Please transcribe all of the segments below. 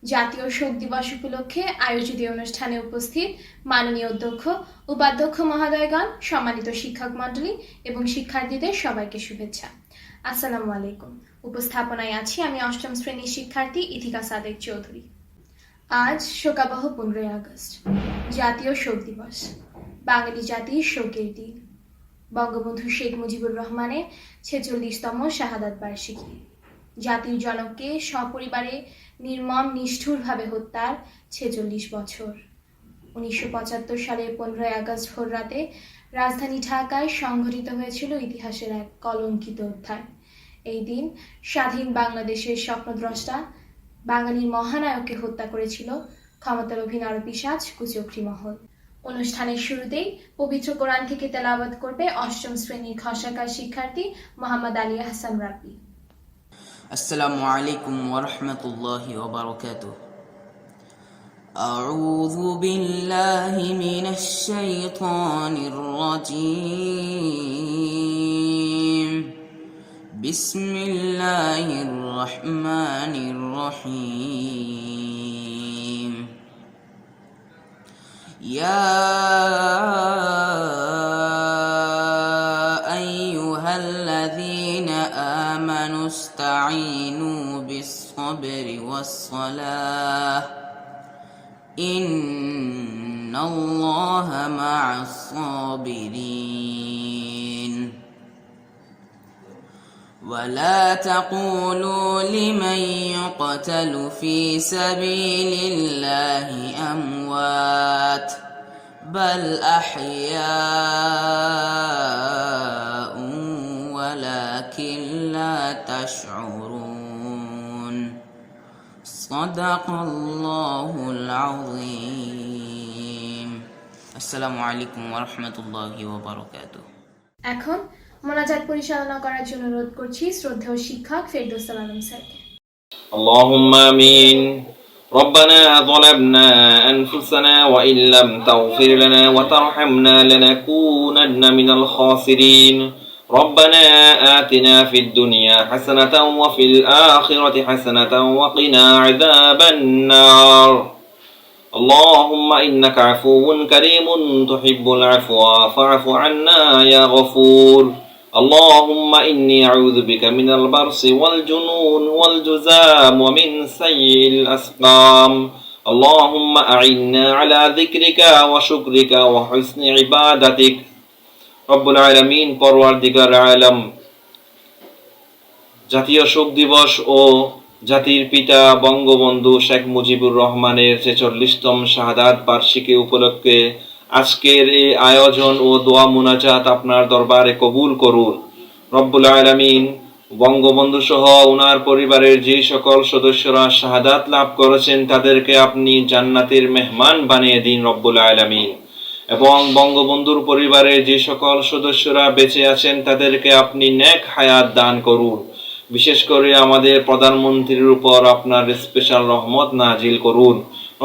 জাতীয় শোক দিবস উপলক্ষে আয়োজিত অনুষ্ঠানে উপস্থিত মাননীয় অধ্যক্ষ, উপাধ্যক্ষ মহোদয়গণ, সম্মানিত শিক্ষক মণ্ডলী এবং শিক্ষার্থীদের সবাইকে শুভেচ্ছা। আসসালামু আলাইকুম। উপস্থাপনায় আছি আমি অষ্টম শ্রেণীর শিক্ষার্থী ইথিকা সাদেক চৌধুরী। আজ শোকাবহ 15ই আগস্ট, জাতীয় শোক দিবস, বাঙালি জাতির শোকের দিন। বঙ্গবন্ধু শেখ মুজিবুর রহমানের 46তম শাহাদাত বার্ষিকী। জাতির জনককে সপরিবারে নির্মম নিষ্ঠুরভাবে হত্যার 46 বছর। 1975 সালের 15ই আগস্ট ভোররাতে রাজধানী ঢাকায় সংঘটিত হয়েছিল ইতিহাসের এক কলঙ্কিত অধ্যায়। এই দিন স্বাধীন বাংলাদেশের স্বপ্নদ্রষ্টা বাঙালির মহানায়ককে হত্যা করেছিল ক্ষমতালোভী নরপিশাচ কুচক্রী মহল। অনুষ্ঠানের শুরুতেই পবিত্র কোরআন থেকে তেলাওয়াত করবে অষ্টম শ্রেণীর খসাকার শিক্ষার্থী মোহাম্মদ আলী হাসান রাব্বি। السلام عليكم ورحمة الله وبركاته. أعوذ بالله من الشيطان الرجيم. بسم الله الرحمن الرحيم. يا أيها الذين آمنوا استعينوا بالصبر والصلاة إن الله مع الصابرين. ولا تقولوا لمن يقتل في سبيل الله أموات بل أحياء ولكن لا تشعرون. صدق الله العظيم. السلام عليكم ورحمة الله وبركاته. এখন মোনাজাত পরিচালনা করার জন্য অনুরোধ করছি শ্রদ্ধেয় শিক্ষক ফেরদৌস আলম স্যারকে। اللهم آمين. ربنا ظلمنا أنفسنا وإن لم تغفر لنا وترحمنا لنكونن من الخاسرين. ربنا آتنا في الدنيا حسنة وفي الآخرة حسنة وقنا عذاب النار. اللهم إنك عفو كريم تحب العفو فاعف عنا يا غفور. اللهم إني أعوذ بك من البرص والجنون والجذام ومن سيء الأسقام. اللهم أعنا على ذكرك وشكرك وحسن عبادتك. رب العالمين পরওয়ারদিগার আলম, জাতীয় শোক দিবস ও জাতির পিতা বঙ্গবন্ধু শেখ মুজিবুর রহমানের 46তম শাহাদাত বার্ষিকী উপলক্ষে আজকের এই আয়োজন ও দোয়া মুনাজাত আপনার দরবারে কবুল করুন। রব্বুল আলামিন বঙ্গবন্ধু সহ ওনার পরিবারের যে সকল সদস্যরা শাহাদাত লাভ করেছেন তাদেরকে আপনি জান্নাতের মেহমান বানিয়ে দিন রব্বুল আলামিন, এবং বঙ্গবন্ধুর পরিবারের যে সকল সদস্যরা বেঁচে আছেন তাদেরকে আপনি নেক হায়াত দান করুন। বিশেষ করে আমাদের প্রধানমন্ত্রীর উপর আপনার স্পেশাল রহমত নাজিল করুন।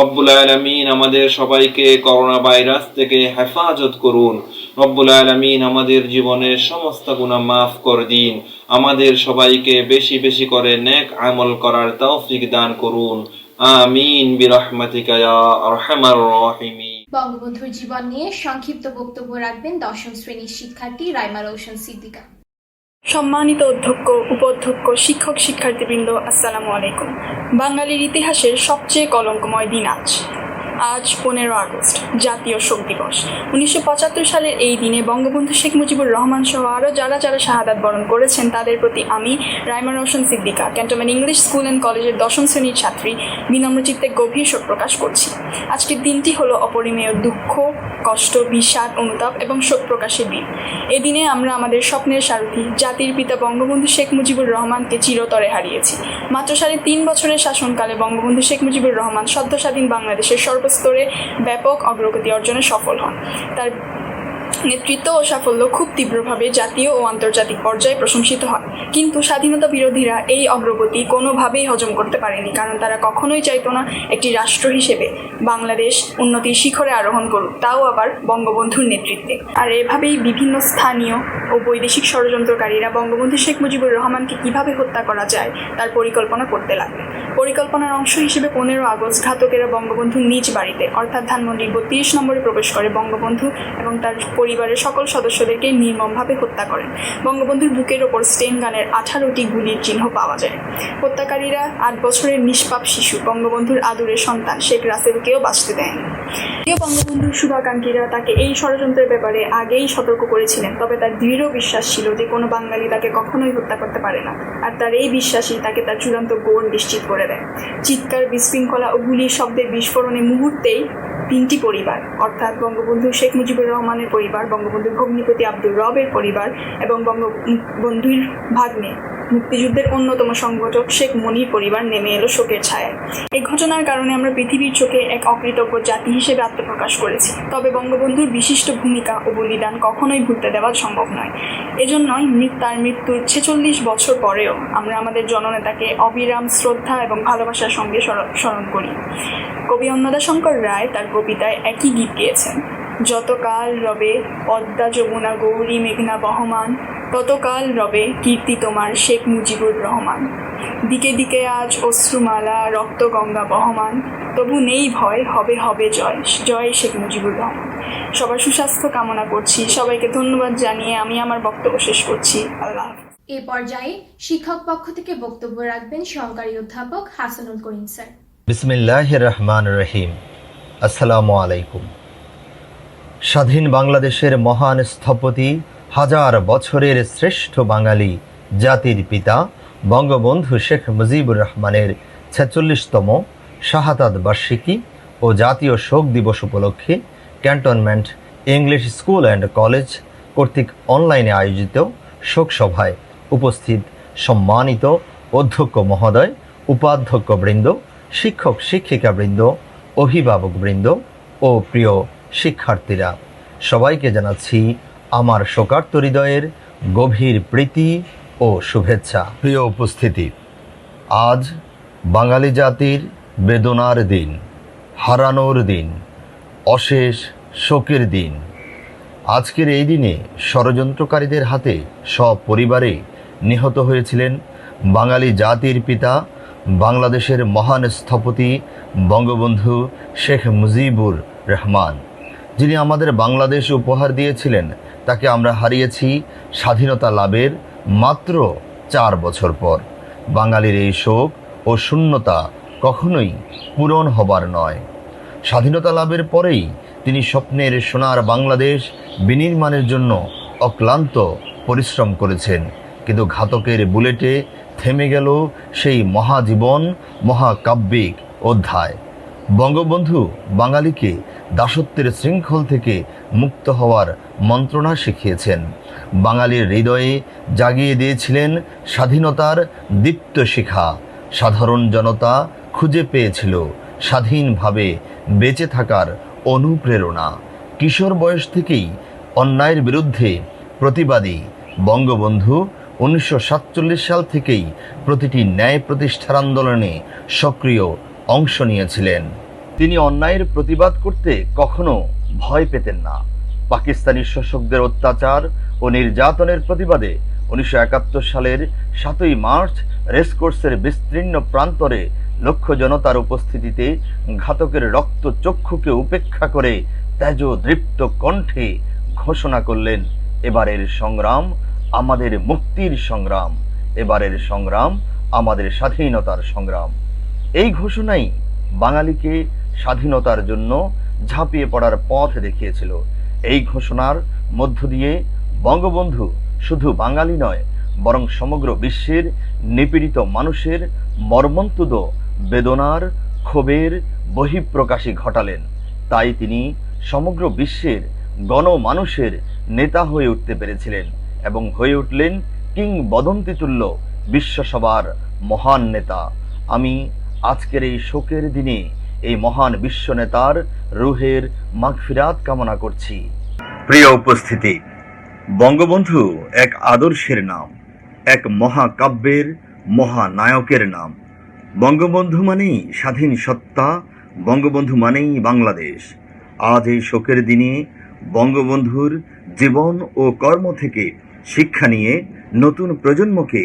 রব্বুল আলামিন আমাদের সবাইকে করোনা ভাইরাস থেকে হেফাজত করুন। রব্বুল আলামিন আমাদের জীবনের সমস্ত গুনাহ মাফ করে দিন। আমাদের সবাইকে বেশি বেশি করে নেক আমল করার তৌফিক দান করুন। আমিন বিরহমাতিকা ইয়া আরহামার রাহিমিন। বঙ্গবন্ধুর জীবন নিয়ে সংক্ষিপ্ত বক্তব্য রাখবেন দশম শ্রেণীর শিক্ষার্থী রাইমা রওশন সিদ্দিকা। সম্মানিত অধ্যক্ষ, উপাধ্যক্ষ, শিক্ষক, শিক্ষার্থীবৃন্দ, আসসালামু আলাইকুম। বাঙালির ইতিহাসের সবচেয়ে কলঙ্কময় দিন আজ 15 আগস্ট, জাতীয় শোক দিবস। 1975 সালের এই দিনে বঙ্গবন্ধু শেখ মুজিবুর রহমান সহ আরও যারা শাহাদাত বরণ করেছেন তাদের প্রতি আমি Raima Roushan Siddika, cantonment English school and কলেজের 10ম শ্রেণীর ছাত্রী, বিনম্র চিত্তে গভীর শোক প্রকাশ করছি। আজকের দিনটি হলো অপরিমেয় দুঃখ, কষ্ট, বিষাদ, অনুতাপ এবং শোক প্রকাশের দিন। এদিনে আমরা আমাদের স্বপ্নের সারথি জাতির পিতা বঙ্গবন্ধু শেখ মুজিবুর রহমানকে চিরতরে হারিয়েছি। মাত্র 3.5 বছরের শাসনকালে বঙ্গবন্ধু শেখ মুজিবুর রহমান সদ্য স্বাধীন বাংলাদেশের সর্বস্তরে ব্যাপক অগ্রগতি অর্জনে সফল হন। তার নেতৃত্ব ও সাফল্য খুব তীব্রভাবে জাতীয় ও আন্তর্জাতিক পর্যায়ে প্রশংসিত হয়। কিন্তু স্বাধীনতা বিরোধীরা এই অগ্রগতি কোনোভাবেই হজম করতে পারেনি, কারণ তারা কখনোই চাইতো না একটি রাষ্ট্র হিসেবে বাংলাদেশ উন্নতির শিখরে আরোহণ করুক, তাও আবার বঙ্গবন্ধুর নেতৃত্বে। আর এভাবেই বিভিন্ন স্থানীয় ও বৈদেশিক ষড়যন্ত্রকারীরা বঙ্গবন্ধু শেখ মুজিবুর রহমানকে কিভাবে হত্যা করা যায় তার পরিকল্পনা করতে লাগলেন। পরিকল্পনার অংশ হিসেবে 15 আগস্ট ঘাতকেরা বঙ্গবন্ধুর নিজ বাড়িতে অর্থাৎ ধানমন্ডির 32 নম্বরে প্রবেশ করে বঙ্গবন্ধু এবং তার পরিবারের সকল সদস্যদেরকে নির্মমভাবে হত্যা করেন। বঙ্গবন্ধুর বুকের ওপর স্টেন গানের 18টি গুলির চিহ্ন পাওয়া যায়। হত্যাকারীরা 8 বছরের নিষ্পাপ শিশু বঙ্গবন্ধুর আদুরের সন্তান শেখ রাসেলকেও বাঁচতে দেন। বঙ্গবন্ধুর শুভাকাঙ্ক্ষীরা তাকে এই ষড়যন্ত্রের ব্যাপারে আগেই সতর্ক করেছিলেন, তবে তার দৃঢ় বিশ্বাস ছিল যে কোনো বাঙালি তাকে কখনোই হত্যা করতে পারে না, আর তার এই বিশ্বাসই তাকে তার চূড়ান্ত গোল নিশ্চিত করে দেয়। চিৎকার, বিশৃঙ্খলা ও গুলির শব্দের বিস্ফোরণে মুহূর্তেই 3টি পরিবার অর্থাৎ বঙ্গবন্ধু শেখ মুজিবুর রহমানের পরিবার, বঙ্গবন্ধুর ভগ্নিপতি আব্দুর রবের পরিবার এবং বঙ্গবন্ধুর ভাগ্নে মুক্তিযুদ্ধের অন্যতম সংগঠক শেখ মনির পরিবার নেমে এলো শোকের ছায়ায়। এই ঘটনার কারণে আমরা পৃথিবীর চোখে এক অকৃতজ্ঞ জাতি হিসেবে আত্মপ্রকাশ করেছি, তবে বঙ্গবন্ধুর বিশিষ্ট ভূমিকা ও বলিদান কখনোই ভুলতে দেওয়া সম্ভব নয়। এজন্যই তার মৃত্যুর 46 বছর পরেও আমরা আমাদের জননেতাকে অবিরাম শ্রদ্ধা এবং ভালোবাসার সঙ্গে স্মরণ করি। কবি অন্নদাশঙ্কর রায় তার কবিতায় একই গীত গেয়েছেন, যতকাল রবে পদ্মা যমুনা গৌরী মেঘনা বহমান, ততকাল রবে কীর্তি তোমার শেখ মুজিবুর রহমান। দিকে দিকে আজ অশ্রুমালা রক্ত গঙ্গা বহমান, তবু নেই ভয়, হবে হবে জয়, জয় শেখ মুজিবুর রহমান। সবার সুস্বাস্থ্য কামনা করছি। সবাইকে ধন্যবাদ জানিয়ে আমি আমার বক্তব্য শেষ করছি। আল্লাহ হাফেজ। এ পর্যায়ে শিক্ষক পক্ষ থেকে বক্তব্য রাখবেন সহকারী অধ্যাপক হাসানুল করিম স্যার। বিসমিল্লাহির রহমানির রহিম। আসসালামু আলাইকুম। স্বাধীন বাংলাদেশের মহান স্থপতি, হাজার বছরের শ্রেষ্ঠ বাঙালি জাতির পিতা বঙ্গবন্ধু শেখ মুজিবুর রহমানের 46তম শাহাদাত বার্ষিকী ও জাতীয় শোক দিবস উপলক্ষে cantonment English school and college কর্তৃক অনলাইনে আয়োজিত শোক সভায় উপস্থিত সম্মানিত অধ্যক্ষ মহোদয়, উপাধ্যক্ষবৃন্দ, শিক্ষক শিক্ষিকাবৃন্দ, অভিভাবকবৃন্দ ও প্রিয় শিক্ষার্থীরা, সবাইকে জানাচ্ছি আমার শোকার্ত হৃদয়ের গভীর প্রীতি ও শুভেচ্ছা। প্রিয় উপস্থিতি, আজ বাঙালি জাতির বেদনার দিন, হারানোর দিন, অশেষ শোকের দিন। আজকের এই দিনে ষড়যন্ত্রকারীদের হাতে সপরিবারে নিহত হয়েছিলেন বাঙালি জাতির পিতা, বাংলাদেশের মহান স্থপতি বঙ্গবন্ধু শেখ মুজিবুর রহমান, যিনি আমাদের বাংলাদেশ উপহার দিয়েছিলেন। তাকে আমরা হারিয়েছি স্বাধীনতা লাভের মাত্র 4 বছর পর। বাঙালির এই শোক ও শূন্যতা কখনোই পূরণ হবার নয়। স্বাধীনতা লাভের পরেই তিনি স্বপ্নের সোনার বাংলাদেশ বিনির্মাণের জন্য অক্লান্ত পরিশ্রম করেছেন, কিন্তু ঘাতকের বুলেটে থেমে গেল সেই মহাজীবন, মহাকাব্যিক অধ্যায়। বঙ্গবন্ধু বাঙালিকে দাসত্বের শৃঙ্খল থেকে মুক্ত হওয়ার মন্ত্রণা শিখিয়েছেন, বাঙালির হৃদয়ে জাগিয়ে দিয়েছিলেন স্বাধীনতার দীপ্ত শিখা। সাধারণ জনতা খুঁজে পেয়েছিল স্বাধীনভাবে বেঁচে থাকার অনুপ্রেরণা। কিশোর বয়স থেকেই অন্যায়ের বিরুদ্ধে প্রতিবাদী বঙ্গবন্ধু 1947 সাল থেকেই প্রতিটি ন্যায় প্রতিষ্ঠার আন্দোলনে সক্রিয় অংশ নিয়েছিলেন। তিনি অন্যায়ের প্রতিবাদ করতে কখনো ভয় পেতেন না। পাকিস্তানি শাসকদের অত্যাচার ও নির্যাতনের প্রতিবাদে 1971 সালের 7ই মার্চ রেসকোর্সের বিস্তীর্ণ প্রান্তরে লক্ষ জনতার উপস্থিতিতে ঘাতকের রক্তচক্ষুকে উপেক্ষা করে তেজদৃপ্ত কণ্ঠে ঘোষণা করলেন, এবারের সংগ্রাম আমাদের মুক্তির সংগ্রাম, এবারের সংগ্রাম আমাদের স্বাধীনতার সংগ্রাম। এই ঘোষণাই বাঙালিকে স্বাধীনতার জন্য ঝাঁপিয়ে পড়ার পথ দেখিয়েছিল। এই ঘোষণার মধ্য দিয়ে বঙ্গবন্ধু শুধু বাঙালি নয়, বরং সমগ্র বিশ্বের নিপীড়িত মানুষের মর্মন্তুদ বেদনার ক্ষোভের বহিঃপ্রকাশই ঘটালেন। তাই তিনি সমগ্র বিশ্বের গণমানুষের নেতা হয়ে উঠতে পেরেছিলেন এবং হয়ে উঠলেন কিংবদন্তিতুল্য বিশ্বসভার মহান নেতা। আমি আজকের এই শোকের দিনে এই মহান বিশ্ব নেতার রুহের মাগফিরাত কামনা করছি। প্রিয় উপস্থিতি, বঙ্গবন্ধু এক আদর্শের নাম, এক মহাকাব্যের মহানায়কের নাম। বঙ্গবন্ধু মানেই স্বাধীন সত্তা, বঙ্গবন্ধু মানেই বাংলাদেশ। আজ এই শোকের দিনে বঙ্গবন্ধুর জীবন ও কর্ম থেকে শিক্ষা নিয়ে নতুন প্রজন্মকে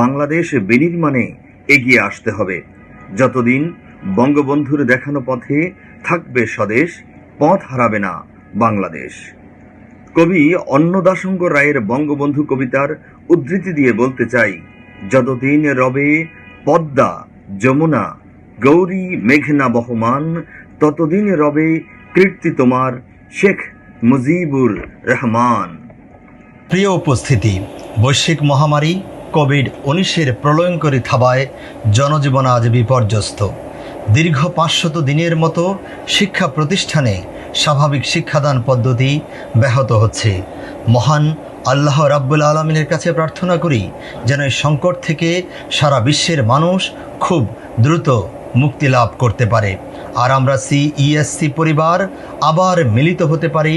বাংলাদেশ বিনির্মাণে এগিয়ে আসতে হবে। যতদিন বঙ্গবন্ধুর দেখানো পথে থাকবে স্বদেশ, পথ হারাবে না বাংলাদেশ। কবি অন্নদাশঙ্কর রায়ের বঙ্গবন্ধু কবিতার উদ্ধৃতি দিয়ে বলতে চাই, যতদিন রবে পদ্মা যমুনা গৌরী মেঘনা বহমান, ততদিন রবে কীর্তি তোমার শেখ মুজিবুর রহমান। প্রিয় উপস্থিতি, বৈশ্বিক মহামারী কোভিড-19 প্রলয়ঙ্করী থাবায় জনজীবন আজ বিপর্যস্ত। দীর্ঘ 500 দিনের মতো শিক্ষা প্রতিষ্ঠানে স্বাভাবিক শিক্ষাদান পদ্ধতি ব্যাহত হচ্ছে। মহান আল্লাহ রাব্বুল আলামিনের কাছে প্রার্থনা করি যেন এই সংকট থেকে সারা বিশ্বের মানুষ খুব দ্রুত মুক্তি লাভ করতে পারে, আর আমরা সিইএসসি পরিবার আবার মিলিত হতে পারি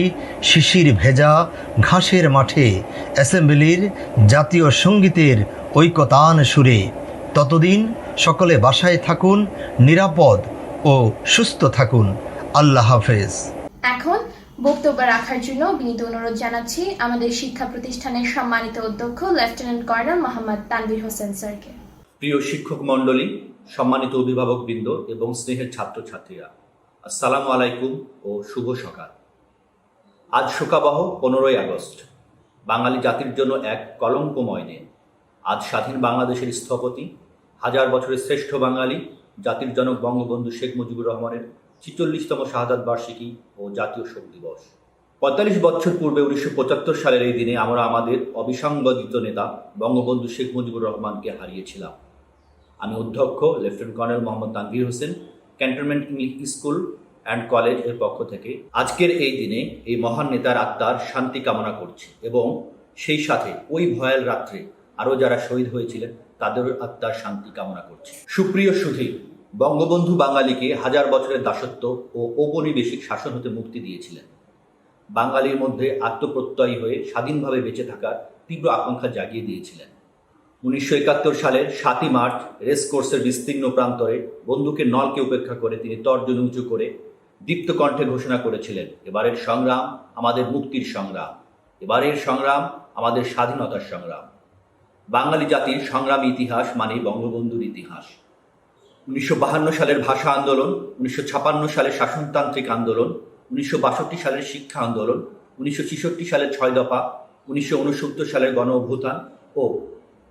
শিশির ভেজা ঘাসের মাঠে অ্যাসেম্বলির জাতীয় সঙ্গীতের ঐকতান সুরে। ততদিন সকলে বাসায় থাকুন, নিরাপদ ও সুস্থ থাকুন। আল্লাহ হাফেজ। এখন বক্তব্য রাখার জন্য বিনীত অনুরোধ জানাচ্ছি আমাদের শিক্ষা প্রতিষ্ঠানের সম্মানিত অধ্যক্ষ লেফটেন্যান্ট কর্নেল মোহাম্মদ তানভীর হোসেন স্যারকে। প্রিয় শিক্ষক মণ্ডলী, সম্মানিত অভিভাবকবৃন্দ এবং স্নেহের ছাত্রছাত্রীরা, আসসালামু আলাইকুম ও শুভ সকাল। আজ শোকাবহ 15ই আগস্ট, বাঙালি জাতির জন্য এক কলঙ্কময় দিন। আজ স্বাধীন বাংলাদেশের স্থপতি, হাজার বছরের শ্রেষ্ঠ বাঙালি, জাতির জনক বঙ্গবন্ধু শেখ মুজিবুর রহমানের 46তম শাহাদাত বার্ষিকী ও জাতীয় শোক দিবস। 45 বছর পূর্বে 1975 সালের এই দিনে আমরা আমাদের অবিসংবাদিত নেতা বঙ্গবন্ধু শেখ মুজিবুর রহমানকে হারিয়েছিলাম। আমি অধ্যক্ষ lieutenant colonel Mohammad Tanvir Hossain, cantonment English school and college এর পক্ষ থেকে আজকের এই দিনে এই মহান নেতার আত্মার শান্তি কামনা করছি এবং সেই সাথে ওই ভয়াল রাত্রে আরও যারা শহীদ হয়েছিলেন তাদের আত্মার শান্তি কামনা করছি। সুপ্রিয় সুধী, বঙ্গবন্ধু বাঙালিকে হাজার বছরের দাসত্ব ও ঔপনিবেশিক শাসন হতে মুক্তি দিয়েছিলেন। বাঙালির মধ্যে আত্মপ্রত্যয়ী হয়ে স্বাধীনভাবে বেঁচে থাকার তীব্র আকাঙ্ক্ষা জাগিয়ে দিয়েছিলেন। 1971 সালের 7ই মার্চ রেসকোর্সের বিস্তীর্ণ প্রান্তরে বন্দুকের নলকে উপেক্ষা করে তিনি তর্জনী উঁচু করে দীপ্ত কণ্ঠে ঘোষণা করেছিলেন, এবারের সংগ্রাম আমাদের মুক্তির সংগ্রাম, এবারের সংগ্রাম আমাদের স্বাধীনতার সংগ্রাম। বাঙালি জাতির সংগ্রামী ইতিহাস মানে বঙ্গবন্ধুর ইতিহাস। 1952 সালের ভাষা আন্দোলন, 1956 সালের শাসনতান্ত্রিক আন্দোলন, 1962 সালের শিক্ষা আন্দোলন, 1966 সালের 6 দফা, 1969 সালের গণ অভ্যুত্থান ও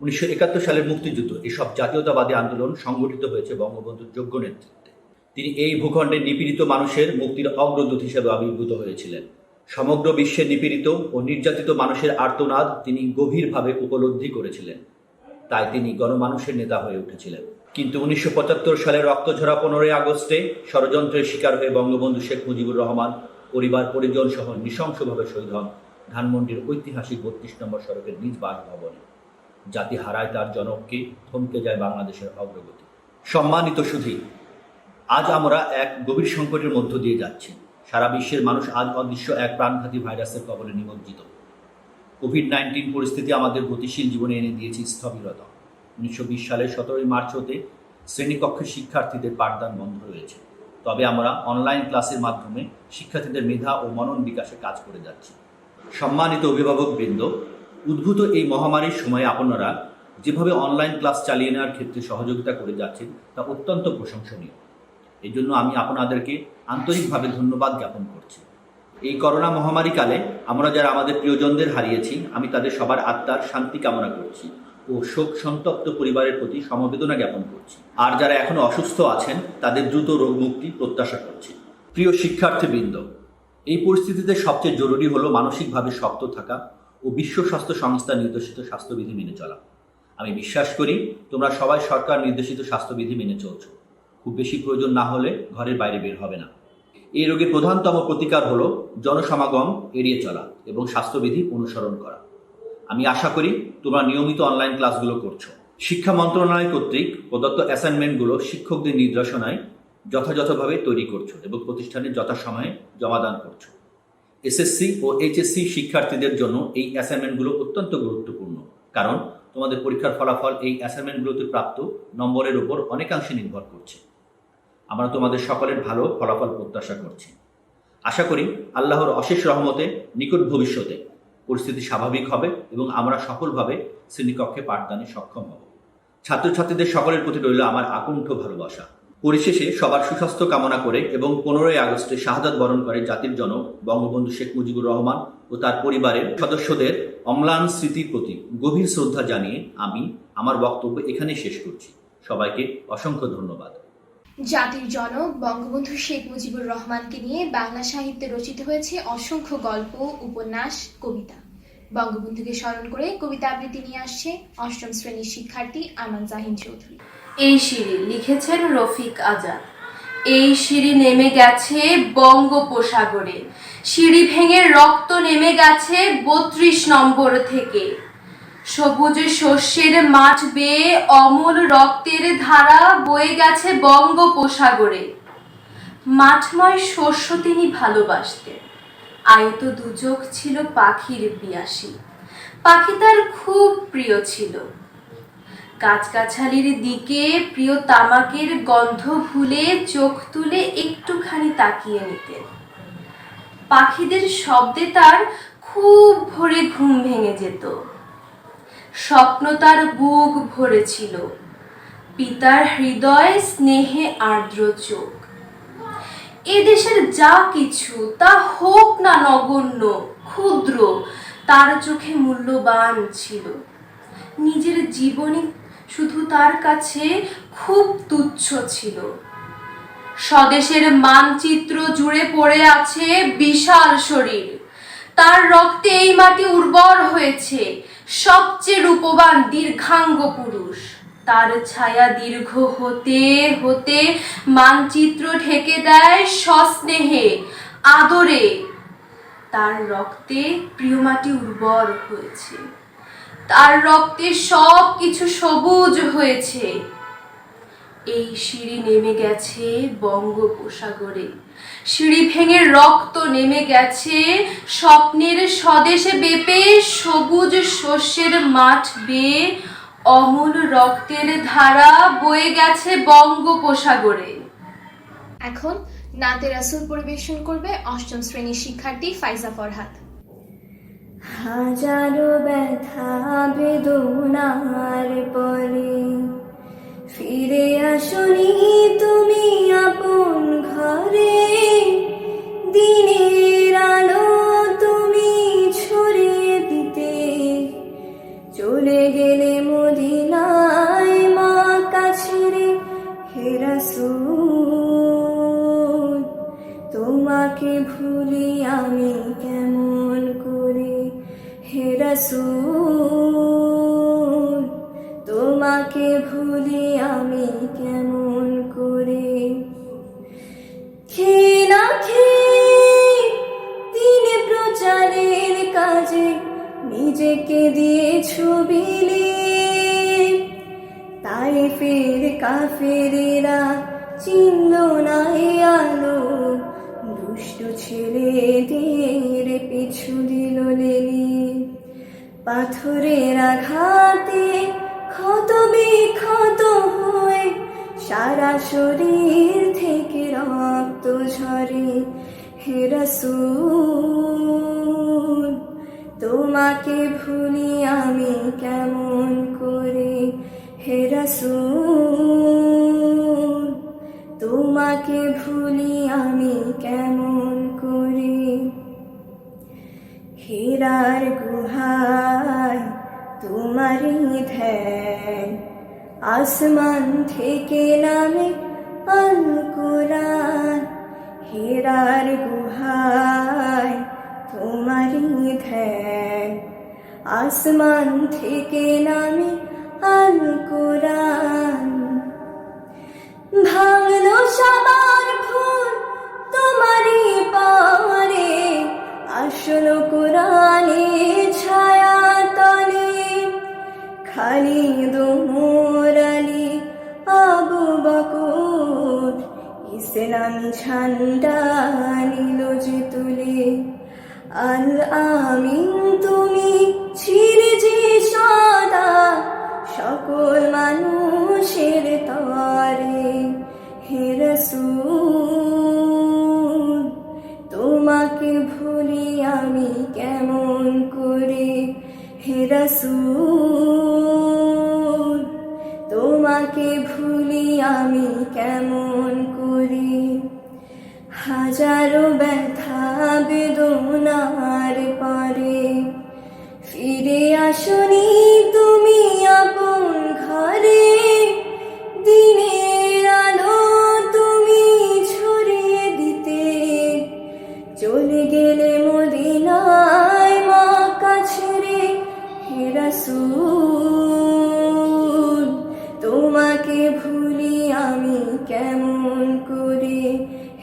1971 সালের মুক্তিযুদ্ধ, এসব জাতীয়তাবাদী আন্দোলন সংগঠিত হয়েছে বঙ্গবন্ধুর যোগ্য নেতৃত্বে। তিনি এই ভূখণ্ডে নিপীড়িত মানুষের মুক্তির অগ্রদূত হিসেবে আবির্ভূত হয়েছিলেন। সমগ্র বিশ্বে নিপীড়িত ও নির্যাতিত মানুষের আর্তনাদ তিনি গভীরভাবে উপলব্ধি করেছিলেন, তাই তিনি গণমানুষের নেতা হয়ে উঠেছিলেন। কিন্তু 1975 সালের রক্তঝরা 15ই আগস্টে ষড়যন্ত্রের শিকার হয়ে বঙ্গবন্ধু শেখ মুজিবুর রহমান পরিবার পরিজন সহ নৃশংসভাবে শহীদ হন ধানমন্ডির ঐতিহাসিক 32 নম্বর সড়কের নিজ বাসভবনে। জাতি হারায় তার জনককে, থমকে যায় বাংলাদেশের অগ্রগতি। সম্মানিত সুধী, আজ আমরা এক গভীর সংকটের মধ্য দিয়ে যাচ্ছি। সারা বিশ্বের মানুষ আজ অদৃশ্য এক প্রাণঘাতী ভাইরাসের কবলে নিমজ্জিত। কোভিড-19 পরিস্থিতি আমাদের গতিশীল জীবনে এনে দিয়েছে স্থবিরতা। 1920 সালের 17ই মার্চ হতে শ্রেণীকক্ষের শিক্ষার্থীদের পাঠদান বন্ধ রয়েছে। তবে আমরা অনলাইন ক্লাসের মাধ্যমে শিক্ষার্থীদের মেধা ও মনন বিকাশে কাজ করে যাচ্ছি। সম্মানিত অভিভাবকবৃন্দ, উদ্ভূত এই মহামারীর সময়ে আপনারা যেভাবে অনলাইন ক্লাস চালিয়ে নেওয়ার ক্ষেত্রে সহযোগিতা করে যাচ্ছেন তা অত্যন্ত প্রশংসনীয়। এই জন্য আমি আপনাদেরকে আন্তরিকভাবে ধন্যবাদ জ্ঞাপন করছি। এই করোনা মহামারীকালে আমরা যারা আমাদের প্রিয়জনদের হারিয়েছি, আমি তাদের সবার আত্মার শান্তি কামনা করছি ও শোক সন্তপ্ত পরিবারের প্রতি সমবেদনা জ্ঞাপন করছি। আর যারা এখনো অসুস্থ আছেন তাদের দ্রুত রোগ মুক্তি প্রত্যাশা করছি। প্রিয় শিক্ষার্থীবৃন্দ, এই পরিস্থিতিতে সবচেয়ে জরুরি হলো মানসিকভাবে শক্ত থাকা ও বিশ্ব স্বাস্থ্য সংস্থা নির্দেশিত স্বাস্থ্যবিধি মেনে চলা। আমি বিশ্বাস করি তোমরা সবাই সরকার নির্দেশিত স্বাস্থ্যবিধি মেনে চলছো। খুব বেশি প্রয়োজন না হলে ঘরের বাইরে বের হবে না। এই রোগের প্রধানতম প্রতিকার হলো জনসমাগম এড়িয়ে চলা এবং স্বাস্থ্যবিধি অনুসরণ করা। আমি আশা করি তোমরা নিয়মিত অনলাইন ক্লাসগুলো করছো। শিক্ষা মন্ত্রণালয় কর্তৃক প্রদত্ত অ্যাসাইনমেন্টগুলো শিক্ষকদের নির্দেশনায় যথাযথভাবে তৈরি করছো এবং প্রতিষ্ঠানে যথাসময়ে জমাদান করছো। এসএসসি ও এইচএসসি শিক্ষার্থীদের জন্য এই অ্যাসাইনমেন্টগুলো অত্যন্ত গুরুত্বপূর্ণ, কারণ তোমাদের পরীক্ষার ফলাফল এই অ্যাসাইনমেন্টগুলোতে প্রাপ্ত নম্বরের উপর অনেকাংশে নির্ভর করছে। আমরা তোমাদের সকলের ভালো ফলাফল প্রত্যাশা করছি। আশা করি আল্লাহর অশেষ রহমতে নিকট ভবিষ্যতে পরিস্থিতি স্বাভাবিক হবে এবং আমরা সফলভাবে শ্রেণীকক্ষে পাঠদানে সক্ষম হব। ছাত্রছাত্রীদের সকলের প্রতি রইল আমার আকুণ্ঠ ভালোবাসা। পরিশেষে সবার সুস্বাস্থ্য কামনা করে এবং 15ই আগস্টে শাহাদাত বরণ করে জাতির জনক বঙ্গবন্ধু শেখ মুজিবুর রহমান ও তার পরিবারের সদস্যদের অম্লান স্মৃতির প্রতি গভীর শ্রদ্ধা জানিয়ে আমি আমার বক্তব্য এখানেই শেষ করছি। সবাইকে অসংখ্য ধন্যবাদ। জাতির জনক বঙ্গবন্ধু শেখ মুজিবুর রহমানকে নিয়ে বাংলা সাহিত্যে রচিত হয়েছে অসংখ্য গল্প, উপন্যাস, কবিতা। বঙ্গবন্ধুকে স্মরণ করে কবিতা আবৃত্তি নিয়ে আসছে 8ম শ্রেণীর শিক্ষার্থী আমান জাহিন চৌধুরী। এই সিঁড়ি লিখেছেন রফিক আজাদ। এই সিঁড়ি নেমে গেছে বঙ্গোপসাগরে, সিঁড়ি ভেঙে রক্ত নেমে গেছে 32 নম্বর থেকে। সবুজ শস্যের মাঠ বেয়ে অমল রক্তের ধারা বয়ে গেছে বঙ্গোপসাগরে। মাঠময় শস্য তিনি ভালোবাসতেন, আয়ত দুচোখ ছিল পাখির পিয়াসী। পাখি তার খুব প্রিয় ছিল। গাছগাছালির দিকে প্রিয় তামাকের গন্ধ ভুলে চোখ তুলে একটুখানি তাকিয়ে নিতেন। পাখিদের শব্দে তার খুব ভোরে ঘুম ভেঙে যেত। স্বপ্ন তার বুক ভরেছিল, পিতার হৃদয় স্নেহে আর্দ্র চোখ। এদেশের যা কিছু তা হোক না নগণ্য, ক্ষুদ্র, তার চোখে মূল্যবান ছিল। নিজের জীবনী শুধু তার কাছে খুব তুচ্ছ ছিল। স্বদেশের মানচিত্র জুড়ে পড়ে আছে বিশাল শরীর। তার রক্তে এই মাটি উর্বর হয়েছে। সবচেয়ে রূপবান দীর্ঘাঙ্গ পুরুষ। তার ছায়া দীর্ঘ হতে হতে মানচিত্র ঢেকে দেয় সস্নেহে, আদরে। তার রক্তে প্রিয় মাটি উর্বর হয়েছে। তার রক্তে সব কিছু সবুজ হয়েছে। এই সিঁড়ি নেমে গেছে বঙ্গোপসাগরে, সিঁড়ি ভেঙে রক্ত নেমে গেছে স্বপ্নের স্বদেশে বেপে। সবুজ শস্যের মাঠ বেয়ে অমল রক্তের ধারা বয়ে গেছে বঙ্গোপসাগরে। এখন নাতে রাসূল পরিবেশন করবে 8ম শ্রেণীর শিক্ষার্থী ফাইজা ফরহাদ। হাজারো ব্যথা বেদনার পরে ফিরে আসনি তুমি আপন ঘরে। দিনের আলো তুমি ছড়িয়ে দিতে চলে গেলে মদিনায় মা কাছে রে। হে রাসূল তোমাকে ভুলি আমি কেমন করে। হে রাসূল তোমাকে ভুলি আমি কেমন করে। খেয়ে না খেয়ে দিন প্রচারের কাজে নিজেকে দিয়েছ বিলিয়ে। তায়েফের কাফেরেরা চিনল না এ আলো, দুষ্ট ছেলেদের পিছু দিল লেলিয়ে। পাথরের আঘাতে ক্ষত বিক্ষত হয়ে সারা শরীর থেকে রক্ত ঝরে। হে রাসূল তোমাকে ভুলি আমি কেমন করে। হে রাসূল তোমাকে ভুলি আমি কেমন করে। হীরার গুহায় তোমারই ধ্যান, আসমান থেকে নামে আল কোরআন। হীরার গুহায় তোমারই ধ্যান, আসমান থেকে নামে আল কোরআন। ভাঙলো সবার ফুল তোমারই পারে, আসলো কোরআনের ছায়া তলে। খালিদ ওমর আলী আবু বকর ইসলামী ঝান্ডা নিল যে তুলে। আল আমিন তুমি ছিলে যে সদা সকল মানুষের তরে। হে রাসূল তোমাকে ভুলি আমি কেমন করে। হাজারো ব্যথা বেদনার পরে ফিরে আসনি তুমি আপন ঘরে, দিনের আলো তুমি ছড়িয়ে দিতে চলে গেলে মদিনায় মা কাছে রে। হে রাসূল তোমাকে ভুলি আমি কেমন করে,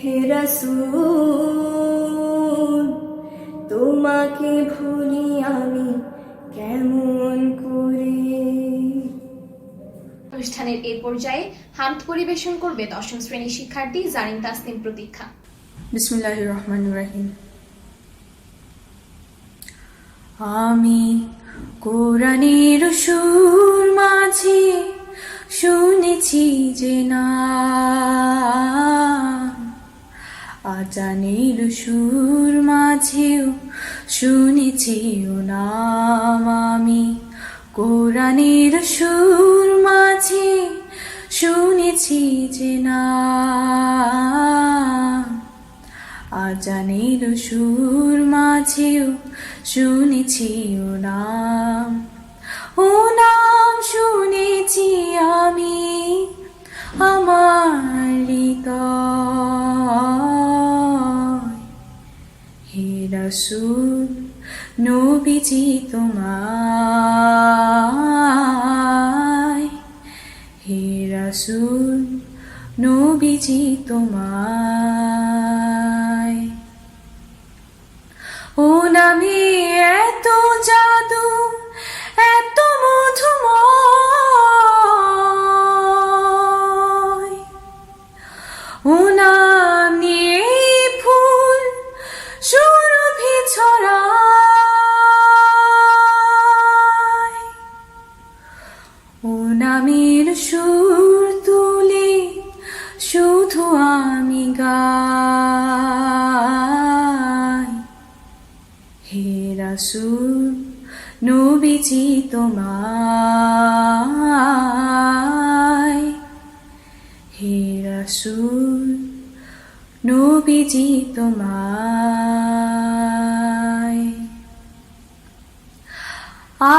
হে রাসূল তোমাকে ভুলি আমি কেমন করে। অনুষ্ঠানের এই পর্যায়ে হামদ পরিবেশন করবে 10ম শ্রেণীর শিক্ষার্থী জারিন তাসনিম প্রতীক্ষা। বিসমিল্লাহির রহমানির রহিম। আমি কোরআনের সুর মাঝে শুনেছি যে না, আজানের সুর মাঝেও শুনেছি ও নাম। আমি কোরআনের সুর মাঝে শুনেছি যে না, আজানের সুর মাঝেও শুনেছি ও নাম। ও নাম শুনেছি আমি আমার হৃদয়। হে রাসূল নবীজি তোমায়, হে রাসূল নবীজি তোমায়। ও নামে এত জাদু এত মধুময়, ও নাম নিয়ে ফুল সুরভি ছড়ায়। ও নামের সুর তুলে শুধু আমি গাই। হে রাসূল নবীজি তোমায়, হে রাসূল নবীজি তোমায়।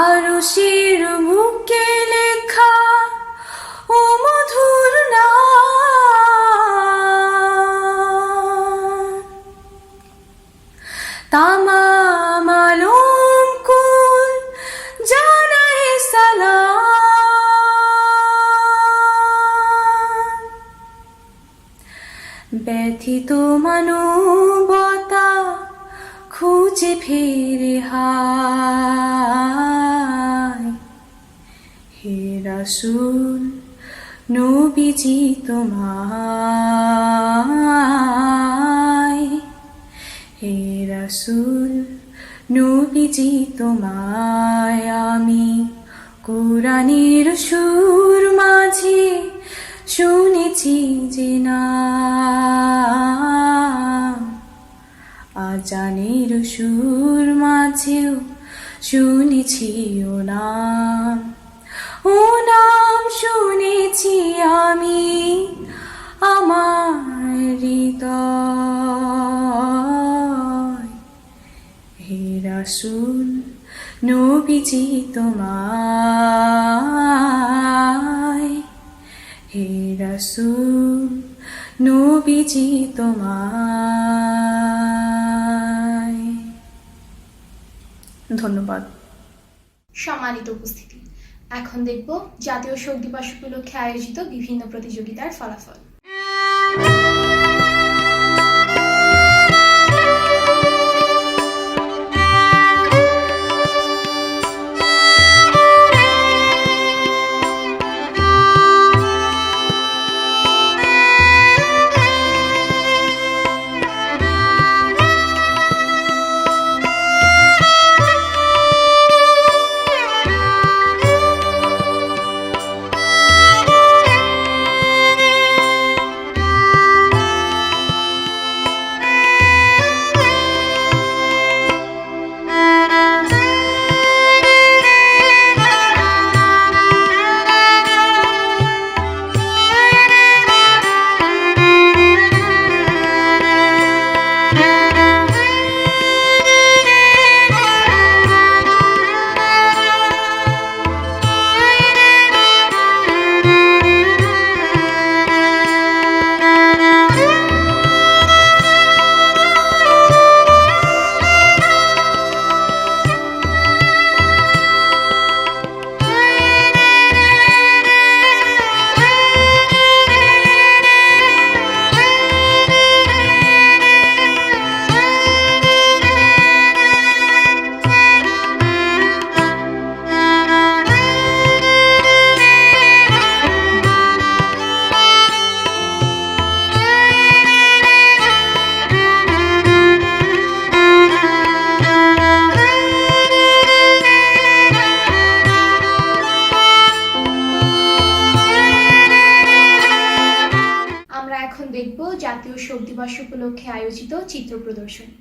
আরশের বুকে লেখা ও মধুর নাম, তামাম আলম কুল জানায় সালাম। ব্যথিত মানবতা খুঁজে ফিরে হায়। হে রাসূল নবীজি তোমায়, হে রাসূল নবীজি তোমায়। আমি কোরআনের সুর মাঝে শুনেছি যে না, আজানের সুর মাঝেও শুনেছি ও নাম। ও নাম শুনেছি আমি আমার হৃদয়। হে রাসূল নবীজি তোমায়, হে রাসূল নবীজি তোমায়। ধন্যবাদ। সম্মানিত উপস্থিতি, এখন দেখব জাতীয় শোক দিবস উপলক্ষে আয়োজিত বিভিন্ন প্রতিযোগিতার ফলাফল। জাতীয় শোক দিবস উপলক্ষে আয়োজিত চিত্র প্রদর্শনী।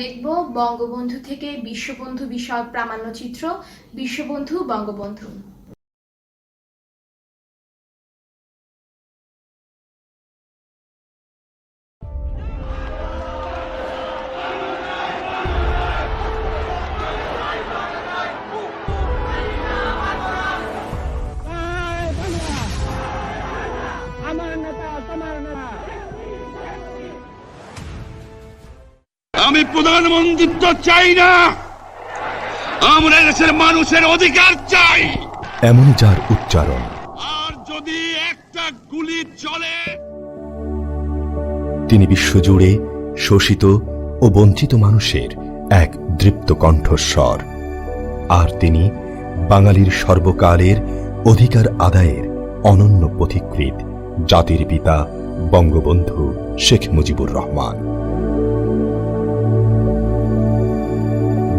দেখব বঙ্গবন্ধু থেকে বিশ্ববন্ধু বিষয়ক প্রামাণ্যচিত্র বিশ্ববন্ধু বঙ্গবন্ধু। আমি প্রধানমন্ত্রিত্ব চাই না, আমরা দেশের মানুষের অধিকার চাই। এমন যার উচ্চারণ, আর যদি একটা গুলি চলে, তিনি বিশ্বজুড়ে শোষিত ও বঞ্চিত মানুষের এক দৃপ্ত কণ্ঠস্বর। আর তিনি বাঙালির সর্বকালের অধিকার আদায়ের অনন্য পথিকৃৎ জাতির পিতা বঙ্গবন্ধু শেখ মুজিবুর রহমান।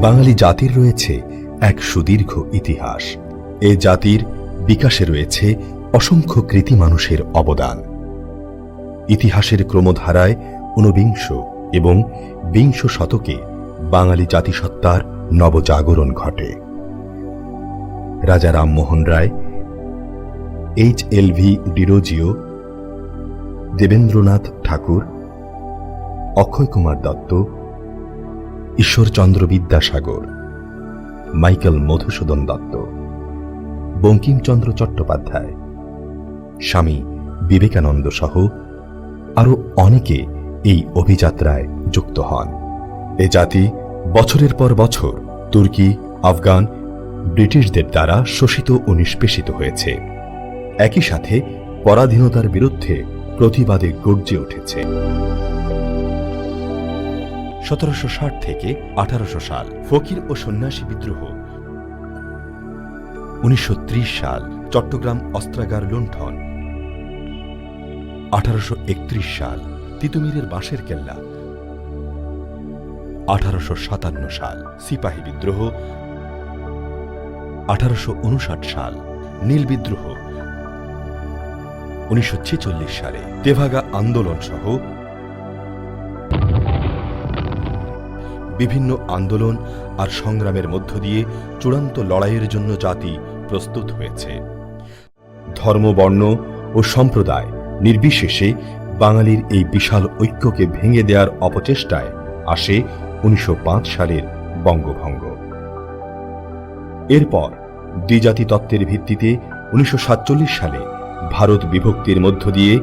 বাঙালি জাতির রয়েছে এক সুদীর্ঘ ইতিহাস। এ জাতির বিকাশে রয়েছে অসংখ্য কৃতি মানুষের অবদান। ইতিহাসের ক্রমধারায় ঊনবিংশ এবং বিংশ শতকে বাঙালি জাতিসত্তার নবজাগরণ ঘটে। রাজা রামমোহন রায়, HLV ডিরোজিও, দেবেন্দ্রনাথ ঠাকুর, অক্ষয় কুমার দত্ত, ঈশ্বরচন্দ্র বিদ্যাসাগর, মাইকেল মধুসূদন দত্ত, বঙ্কিমচন্দ্র চট্টোপাধ্যায়, স্বামী বিবেকানন্দ সহ আরো অনেকে এই অভিযাত্রায় যুক্ত হন। এ জাতি বছরের পর বছর তুর্কি, আফগান, ব্রিটিশদের দ্বারা শোষিত ও নিষ্পেষিত হয়েছে। একই সাথে পরাধীনতার বিরুদ্ধে প্রতিবাদে গর্জে উঠেছে। 1760 থেকে 1800 সাল ফকির ও সন্ন্যাসী বিদ্রোহ, 1930 সাল চট্টগ্রাম অস্ত্রাগার লুণ্ঠন, 1831 সাল তিতুমিরের বাঁশের কেল্লা, 1857 সাল সিপাহী বিদ্রোহ, 1859 সাল নীল বিদ্রোহ, 1946 সালে তেভাগা আন্দোলন সহ বিভিন্ন আন্দোলন আর সংগ্রামের মধ্য দিয়ে চূড়ান্ত লড়াইয়ের জন্য জাতি প্রস্তুত হয়েছে। ধর্ম, বর্ণ ও সম্প্রদায় নির্বিশেষে বাঙালির এই বিশাল ঐক্যকে ভেঙে দেওয়ার অপচেষ্টায় আসে 1905 সালের বঙ্গভঙ্গ। এরপর দ্বিজাতি তত্ত্বের ভিত্তিতে 1947 সালে ভারত বিভক্তির মধ্য দিয়ে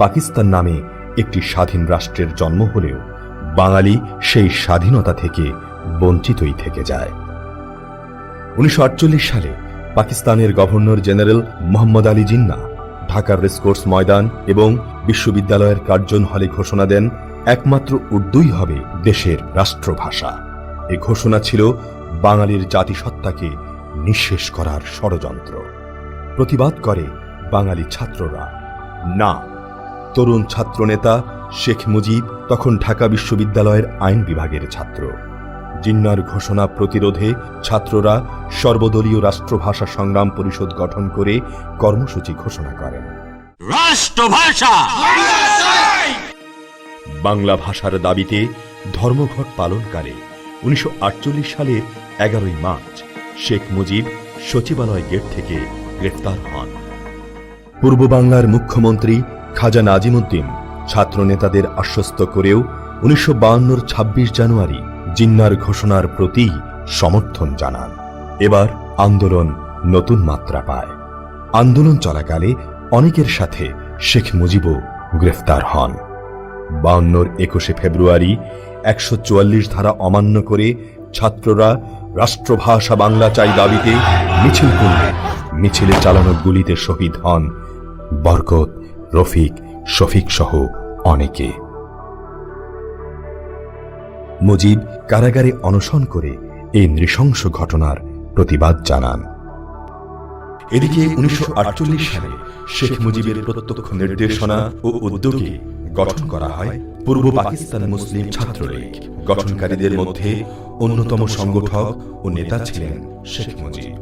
পাকিস্তান নামে একটি স্বাধীন রাষ্ট্রের জন্ম হলেও বাঙালি সেই স্বাধীনতা থেকে বঞ্চিতই থেকে যায়। 1948 সালে পাকিস্তানের গভর্নর জেনারেল মোহাম্মদ আলী জিন্নাহ ঢাকার রেসকোর্স ময়দান এবং বিশ্ববিদ্যালয়ের কার্জন হলে ঘোষণা দেন একমাত্র উর্দুই হবে দেশের রাষ্ট্রভাষা। এ ঘোষণা ছিল বাঙালির জাতিসত্তাকে নিঃশেষ করার ষড়যন্ত্র। প্রতিবাদ করে বাঙালি ছাত্ররা। না, তরুণ ছাত্রনেতা শেখ মুজিব তখন ঢাকা বিশ্ববিদ্যালয়ের আইন বিভাগের ছাত্র। জিন্নাহর ঘোষণা প্রতিরোধে ছাত্ররা সর্বদলীয় রাষ্ট্রভাষা সংগ্রাম পরিষদ গঠন করে কর্মসূচি ঘোষণা করেন। রাষ্ট্রভাষা বাংলা ভাষার দাবিতে ধর্মঘট পালনকালে 1948 সালের 11 মার্চ শেখ মুজিব সচিবালয় গেট থেকে গ্রেফতার হন। পূর্ব বাংলার মুখ্যমন্ত্রী খাজা নাজিমুদ্দিন ছাত্র নেতাদের আশ্বস্ত করেও 1952 26 জানুয়ারি জিন্নাহর ঘোষণার প্রতি সমর্থন জানান। এবার আন্দোলন নতুন মাত্রা পায়। আন্দোলন চলাকালে অনেকের সাথে শেখ মুজিবও গ্রেফতার হন। 52 21 ফেব্রুয়ারি 144 ধারা অমান্য করে ছাত্ররা রাষ্ট্রভাষা বাংলা চাই দাবিতে মিছিল করলে মিছিলে চালানো গুলিতে শহীদ হন বরকত, রফিক, শফিক সহ অনেকে। মুজিব কারাগারে অনশন করে এই নৃশংস ঘটনার প্রতিবাদ জানান। এদিকে 1948 সালে শেখ মুজিবের প্রত্যক্ষ নির্দেশনা ও উদ্যোগে গঠন করা হয় পূর্ব পাকিস্তান মুসলিম ছাত্রলীগ। গঠনকারীদের মধ্যে অন্যতম সংগঠক ও নেতা ছিলেন শেখ মুজিব।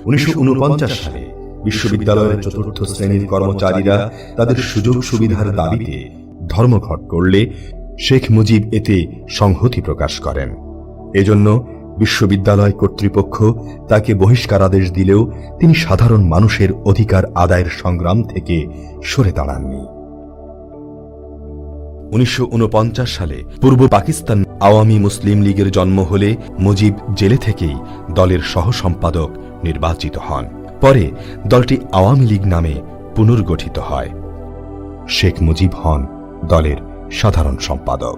1949 সালে বিশ্ববিদ্যালয়ের 4র্থ শ্রেণীর কর্মচারীরা তাদের সুযোগ সুবিধার দাবিতে ধর্মঘট করলে শেখ মুজিব এতে সংহতি প্রকাশ করেন। এজন্য বিশ্ববিদ্যালয় কর্তৃপক্ষ তাকে বহিষ্কারাদেশ দিলেও তিনি সাধারণ মানুষের অধিকার আদায়ের সংগ্রাম থেকে সরে দাঁড়াননি। 1949 সালে পূর্ব পাকিস্তান আওয়ামী মুসলিম লীগের জন্ম হলে মুজিব জেলে থেকেই দলের সহ সম্পাদক নির্বাচিত হন। পরে দলটি আওয়ামী লীগ নামে পুনর্গঠিত হয়। শেখ মুজিব হন দলের সাধারণ সম্পাদক।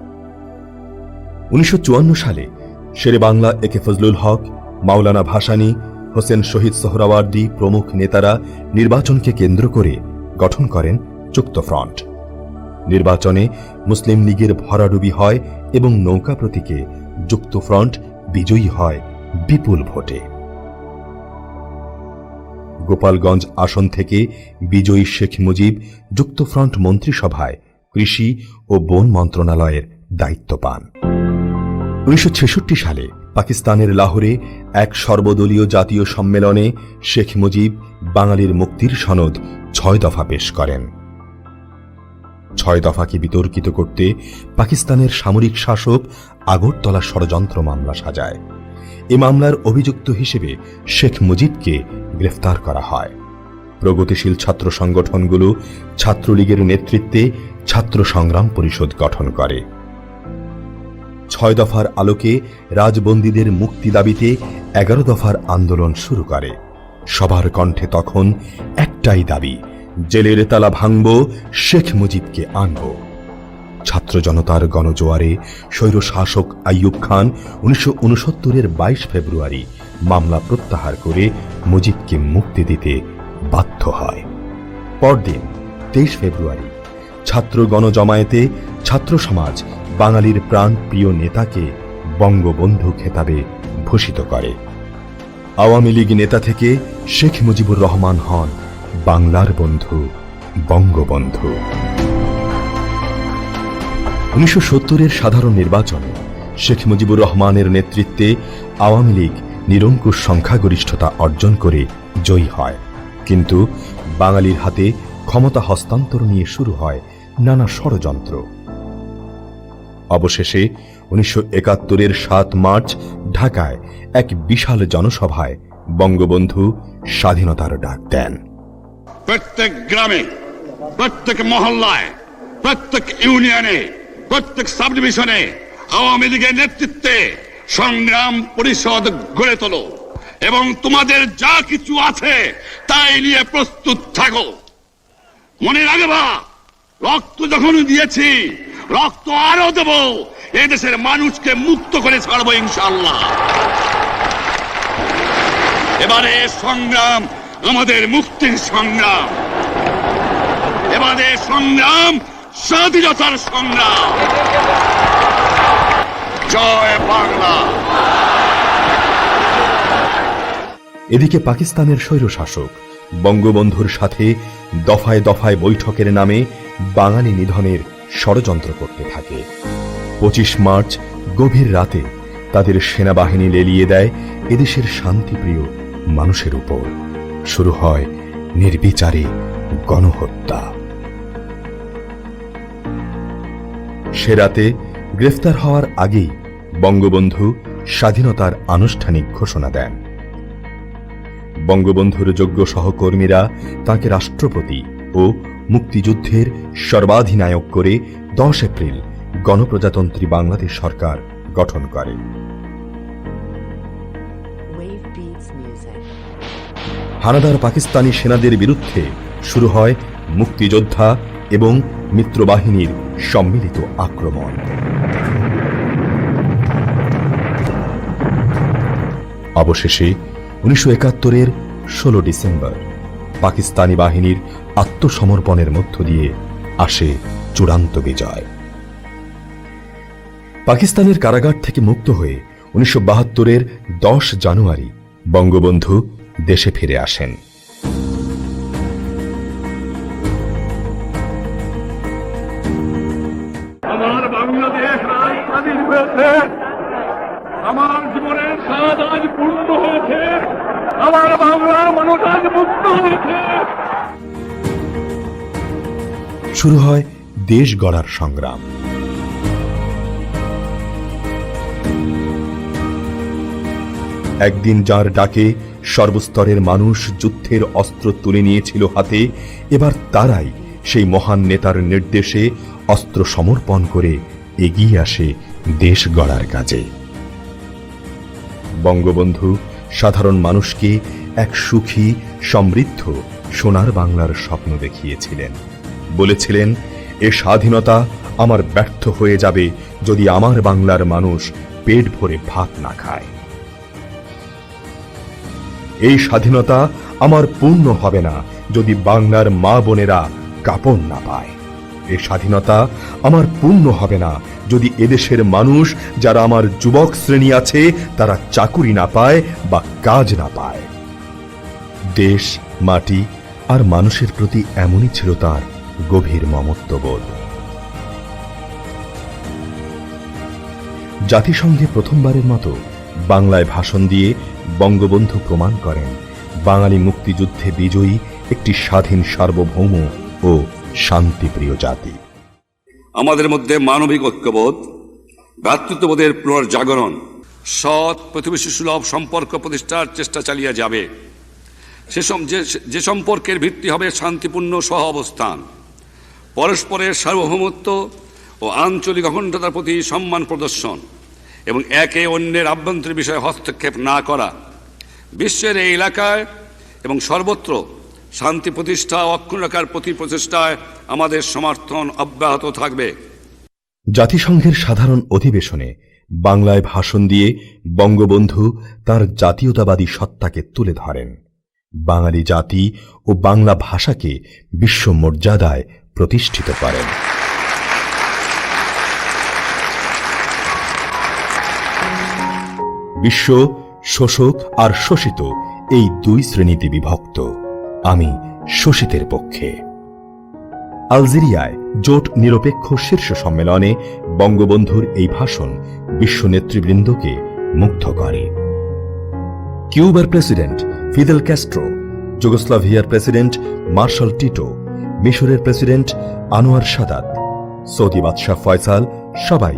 1954 সালে শেরে বাংলা একে ফজলুল হক, মাওলানা ভাসানী, হোসেন শহীদ সোহরাওয়ার্দী প্রমুখ নেতারা নির্বাচনকে কেন্দ্র করে গঠন করেন যুক্তফ্রন্ট। নির্বাচনে মুসলিম লীগের ভরাডুবি হয় এবং নৌকা প্রতীকে যুক্তফ্রন্ট বিজয়ী হয় বিপুল ভোটে। গোপালগঞ্জ আসন থেকে বিজয়ী শেখ মুজিব যুক্তফ্রন্ট মন্ত্রিসভায় কৃষি ও বন মন্ত্রণালয়ের দায়িত্ব পান। 1966 সালে পাকিস্তানের লাহোরে এক সর্বদলীয় জাতীয় সম্মেলনে শেখ মুজিব বাঙালির মুক্তির সনদ 6 দফা পেশ করেন। 6 দফাকে বিতর্কিত করতে পাকিস্তানের সামরিক শাসক আগরতলা ষড়যন্ত্র মামলা সাজায়। এ মামলার অভিযুক্ত হিসেবে শেখ মুজিবকে গ্রেফতার করা হয়। প্রগতিশীল ছাত্র সংগঠনগুলো ছাত্রলীগের নেতৃত্বে ছাত্র সংগ্রাম পরিষদ গঠন করে। 6 দফার আলোকে রাজবন্দীদের মুক্তি দাবিতে 11 দফার আন্দোলন শুরু করে। সবার কণ্ঠে তখন একটাই দাবি, জেলের তালা ভাঙব, শেখ মুজিবকে আনব। ছাত্র জনতার গণজোয়ারে স্বৈরশাসক আইয়ুব খান 1969-এর 22 ফেব্রুয়ারি মামলা প্রত্যাহার করে মুজিবকে মুক্তি দিতে বাধ্য হয়। পরদিন 23 ফেব্রুয়ারি ছাত্র গণজমায়েতে ছাত্র সমাজ বাঙালির প্রাণ প্রিয় নেতাকে বঙ্গবন্ধু খেতাবে ভূষিত করে। আওয়ামী লীগ নেতা থেকে শেখ মুজিবুর রহমান হন বাংলার বন্ধু, বঙ্গবন্ধু। 1970-এর সাধারণ নির্বাচনে শেখ মুজিবুর রহমানের নেতৃত্বে আওয়ামী লীগ নিরঙ্কুশ সংখ্যাগরিষ্ঠতা অর্জন করে জয়ী হয়, কিন্তু বাঙালির হাতে ক্ষমতা হস্তান্তর নিয়ে শুরু হয় নানা ষড়যন্ত্র। অবশেষে 1971-এর 7 মার্চ ঢাকায় এক বিশাল জনসভায় বঙ্গবন্ধু স্বাধীনতার ডাক দেন। প্রত্যেক গ্রামে, প্রত্যেক মহল্লায়, প্রত্যেক ইউনিয়নে, প্রত্যেক সাব ডিভিশনে আওয়ামী লীগের নেতৃত্বে সংগ্রাম পরিষদ গড়ে তোলো এবং তোমাদের যা কিছু আছে তাই নিয়ে প্রস্তুত থাকো। মনে রাখবা, রক্ত যখন দিয়েছি, রক্ত আরো দেব, এদেশের মানুষকে মুক্ত করে ছাড়বো ইনশাআল্লাহ। এবারে সংগ্রাম আমাদের মুক্তির সংগ্রাম, এবারে সংগ্রাম স্বাধীনতার সংগ্রাম। জয় বাংলা। এদিকে পাকিস্তানের স্বৈরশাসক বঙ্গবন্ধুর সাথে দফায় দফায় বৈঠকের নামে বাঙালি নিধনের ষড়যন্ত্র করতে থাকে। 25 মার্চ গভীর রাতে তাদের সেনাবাহিনী লেলিয়ে দেয় এদেশের শান্তিপ্রিয় মানুষের উপর। শুরু হয় নির্বিচারে গণহত্যা। সে রাতে গ্রেফতার হওয়ার আগেই বঙ্গবন্ধু স্বাধীনতার আনুষ্ঠানিক ঘোষণা দেন। বঙ্গবন্ধুর যোগ্য সহকর্মীরা তাকে রাষ্ট্রপতি ও মুক্তিযুদ্ধের সর্বাধিনায়ক করে 10 এপ্রিল গণপ্রজাতন্ত্রী বাংলাদেশ সরকার গঠন করে। হানাদার পাকিস্তানি সেনাদের বিরুদ্ধে শুরু হয় মুক্তিযোদ্ধা এবং মিত্রবাহিনীর সম্মিলিত আক্রমণ। অবশেষে 1971-এর 16 ডিসেম্বর পাকিস্তানি বাহিনীর আত্মসমর্পণের মধ্য দিয়ে আসে চূড়ান্ত বিজয়। পাকিস্তানের কারাগার থেকে মুক্ত হয়ে 1972-এর 10 জানুয়ারি বঙ্গবন্ধু দেশে ফিরে আসেন। আমার বাংলাদেশ স্বাধীন হয়েছে, আমার জীবনের স্বাদ আজ পূর্ণ হয়েছে, আমার বাংলার মানুষ আজ মুক্ত হয়েছে। শুরু হয় দেশ গড়ার সংগ্রাম। একদিন যার ডাকে সর্বস্তরের মানুষ যুদ্ধের অস্ত্র তুলে নিয়েছিল হাতে, এবার তারাই সেই মহান নেতার নির্দেশে অস্ত্র সমর্পণ করে এগিয়ে আসে দেশ গড়ার কাজে। বঙ্গবন্ধু সাধারণ মানুষকে এক সুখী, সমৃদ্ধ সোনার বাংলার স্বপ্ন দেখিয়েছিলেন। বলেছিলেন, এ স্বাধীনতা আমার ব্যর্থ হয়ে যাবে যদি আমার বাংলার মানুষ পেট ভরে ভাত না খায়। এই স্বাধীনতা আমার পূর্ণ হবে না যদি বাংলার মা বোনেরা কাপড় না পায়। এই স্বাধীনতা আমার পূর্ণ হবে না যদি এদেশের মানুষ, যারা আমার যুবক শ্রেণী আছে, তারা চাকুরি না পায় বা কাজ না পায়। দেশ, মাটি আর মানুষের প্রতি এমনই ছিল তার গভীর মমত্ববোধ। জাতিসংঘে প্রথমবারের মতো বাংলায় ভাষণ দিয়ে বঙ্গবন্ধু প্রমাণ করেন বাঙালি মুক্তিযুদ্ধে বিজয়ী একটি স্বাধীন, সার্বভৌম ও শান্তিপ্রিয় জাতি। আমাদের মধ্যে মানবিক ঐক্যবোধ, ভ্রাতৃত্ববোধের পুনর্জাগরণ, সৎ প্রতিবেশী সুলভ সম্পর্ক প্রতিষ্ঠার চেষ্টা চালিয়ে যাবে। যে সম্পর্কের ভিত্তি হবে শান্তিপূর্ণ সহ অবস্থান, পরস্পরের সার্বভৌমত্ব ও আঞ্চলিক অখণ্ডতার প্রতি সম্মান প্রদর্শন এবং একে অন্যের আভ্যন্তরীণ বিষয়ে হস্তক্ষেপ না করা। বিশ্বের এই এলাকায় এবং সর্বত্র শান্তি প্রতিষ্ঠা ও অক্ষুণ্ণ রাখার প্রতি প্রচেষ্টায় আমাদের সমর্থন অব্যাহত থাকবে। জাতিসংঘের সাধারণ অধিবেশনে বাংলায় ভাষণ দিয়ে বঙ্গবন্ধু তার জাতীয়তাবাদী সত্তাকে তুলে ধরেন। বাঙালি জাতি ও বাংলা ভাষাকে বিশ্ব মর্যাদায় প্রতিষ্ঠিত করেন। বিশ্ব শোষক আর শোষিত এই দুই শ্রেণীতে বিভক্ত। আমি শোষিতের পক্ষে। আলজেরিয়ায় জোট নিরপেক্ষ শীর্ষ সম্মেলনে বঙ্গবন্ধুর এই ভাষণ বিশ্ব নেতৃবৃন্দকে মুগ্ধ করে। কিউবার প্রেসিডেন্ট ফিদেল ক্যাস্ট্রো, যুগোস্লাভিয়ার প্রেসিডেন্ট মার্শাল টিটো, মিশরের প্রেসিডেন্ট আনোয়ার সাদাত, সৌদি বাদশাহ ফয়সাল সবাই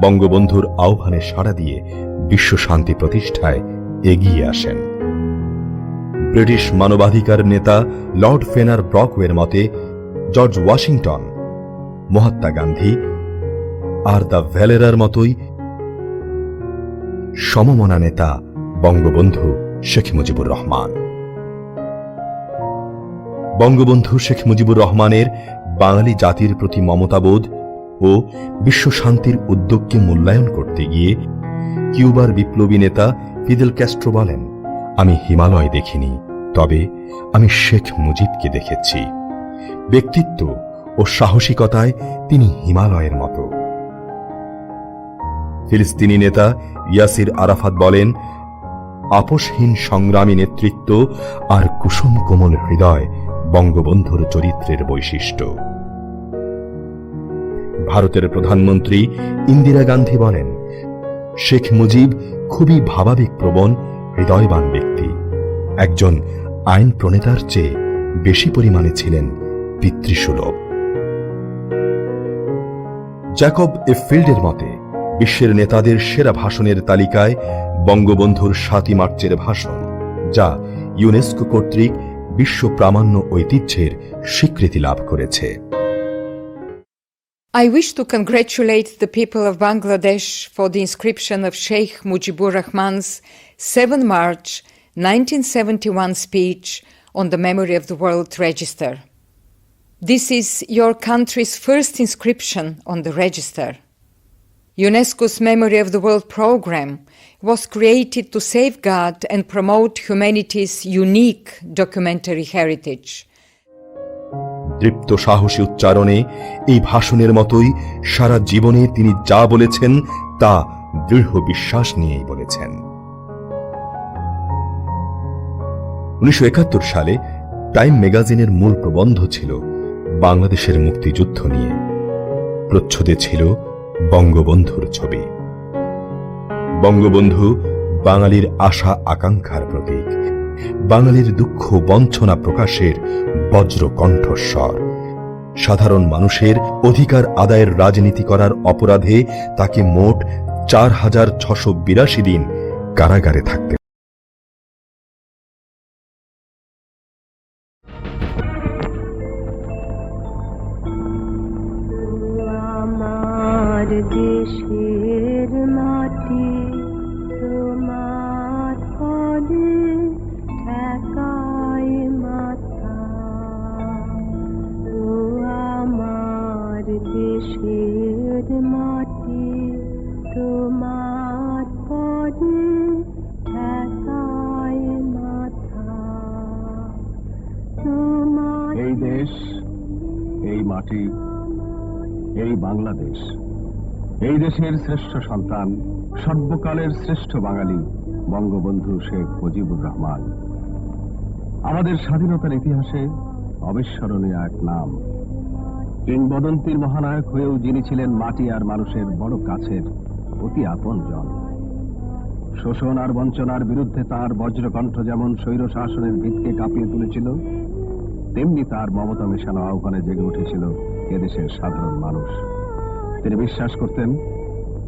বঙ্গবন্ধুর আহ্বানে সাড়া দিয়ে বিশ্ব শান্তি প্রতিষ্ঠায় এগিয়ে আসেন। ব্রিটিশ মানবাধিকার নেতা লর্ড ফেনার ব্রকওয়ের মতে জর্জ ওয়াশিংটন, মহাত্মা গান্ধী আর দ্য ভ্যালেরার মতোই সমমনা নেতা বঙ্গবন্ধু শেখ মুজিবুর রহমান। বঙ্গবন্ধু শেখ মুজিবুর রহমানের বাঙালি জাতির প্রতি মমতাবোধ ও বিশ্ব শান্তির উদ্যোগকে মূল্যায়ন করতে গিয়ে কিউবার বিপ্লবী নেতা ফিদেল ক্যাস্ট্রো বলেন, আমি হিমালয় দেখিনি, তবে আমি শেখ মুজিবকে দেখেছি। ব্যক্তিত্ব ও সাহসিকতায় তিনি হিমালয়ের মতো। ফিলিস্তিনি নেতা ইয়াসির আরাফাত বলেন, আপোষহীন সংগ্রামী নেতৃত্ব আর কুসুম কোমল হৃদয় বঙ্গবন্ধুর চরিত্রের বৈশিষ্ট্য। ভারতের প্রধানমন্ত্রী ইন্দিরা গান্ধী বলেন, শেখ মুজিব খুবই ভাবাবেগ প্রবণ, হৃদয়বান ব্যক্তি। একজন আইন প্রণেতার চেয়ে বেশি পরিমাণে ছিলেন পিতৃসুলভ। জ্যাকব এফ ফিল্ডের মতে বিশ্বের নেতাদের সেরা ভাষণের তালিকায় বঙ্গবন্ধুর ৭ই মার্চের ভাষণ, যা ইউনেস্কো কর্তৃক বিশ্ব প্রামাণ্য ঐতিহ্যের স্বীকৃতি লাভ করেছে। I wish to congratulate the people of Bangladesh for the inscription of Sheikh Mujibur Rahman's 7 March 1971 speech on the memory of the World Register. This is your country's first inscription on the register. UNESCO's Memory of the World program was created to safeguard and promote humanity's unique documentary heritage. দৃপ্ত সাহসী উচ্চারণে এই ভাষণের মতোই সারা জীবনে তিনি যা বলেছেন তা দৃঢ় বিশ্বাস নিয়েই বলেছেন। 1971 সালে টাইম ম্যাগাজিনের মূল প্রবন্ধ ছিল বাংলাদেশের মুক্তিযুদ্ধ নিয়ে। প্রচ্ছদে ছিল বঙ্গবন্ধুর ছবি। বঙ্গবন্ধু বাঙালির আশা আকাঙ্ক্ষার প্রতীক, বাঙালির দুঃখ বঞ্চনা প্রকাশের বজ্র কণ্ঠস্বর। সাধারণ মানুষের অধিকার আদায়ের রাজনীতি করার অপরাধে তাকে মোট ৪,৬৮২ দিন কারাগারে থাকতে আমার দেশের মাটি তোমার পদে ঠেকায় মাথা, ও আমার দেশের মাটি তোমার পদে ঠেকায় মাথা। তোমার এই দেশ, এই মাটি, এই বাংলাদেশ, এই দেশের শ্রেষ্ঠ সন্তান, সর্বকালের শ্রেষ্ঠ বাঙালি বঙ্গবন্ধু শেখ মুজিবুর রহমান। আমাদের স্বাধীনতার ইতিহাসে অবিস্মরণীয় এক নাম। কিংবদন্তির মহানায়ক হয়েও যিনি ছিলেন মাটি আর মানুষের বড় কাছের অতি আপনজন। শোষণ আর বঞ্চনার বিরুদ্ধে তার বজ্রকণ্ঠ যেমন স্বৈর শাসনের ভিতকে কাঁপিয়ে তুলেছিল, তেমনি তার মমতা মেশানো আহ্বানে জেগে উঠেছিল এদেশের সাধারণ মানুষ। তিনি বিশ্বাস করতেন,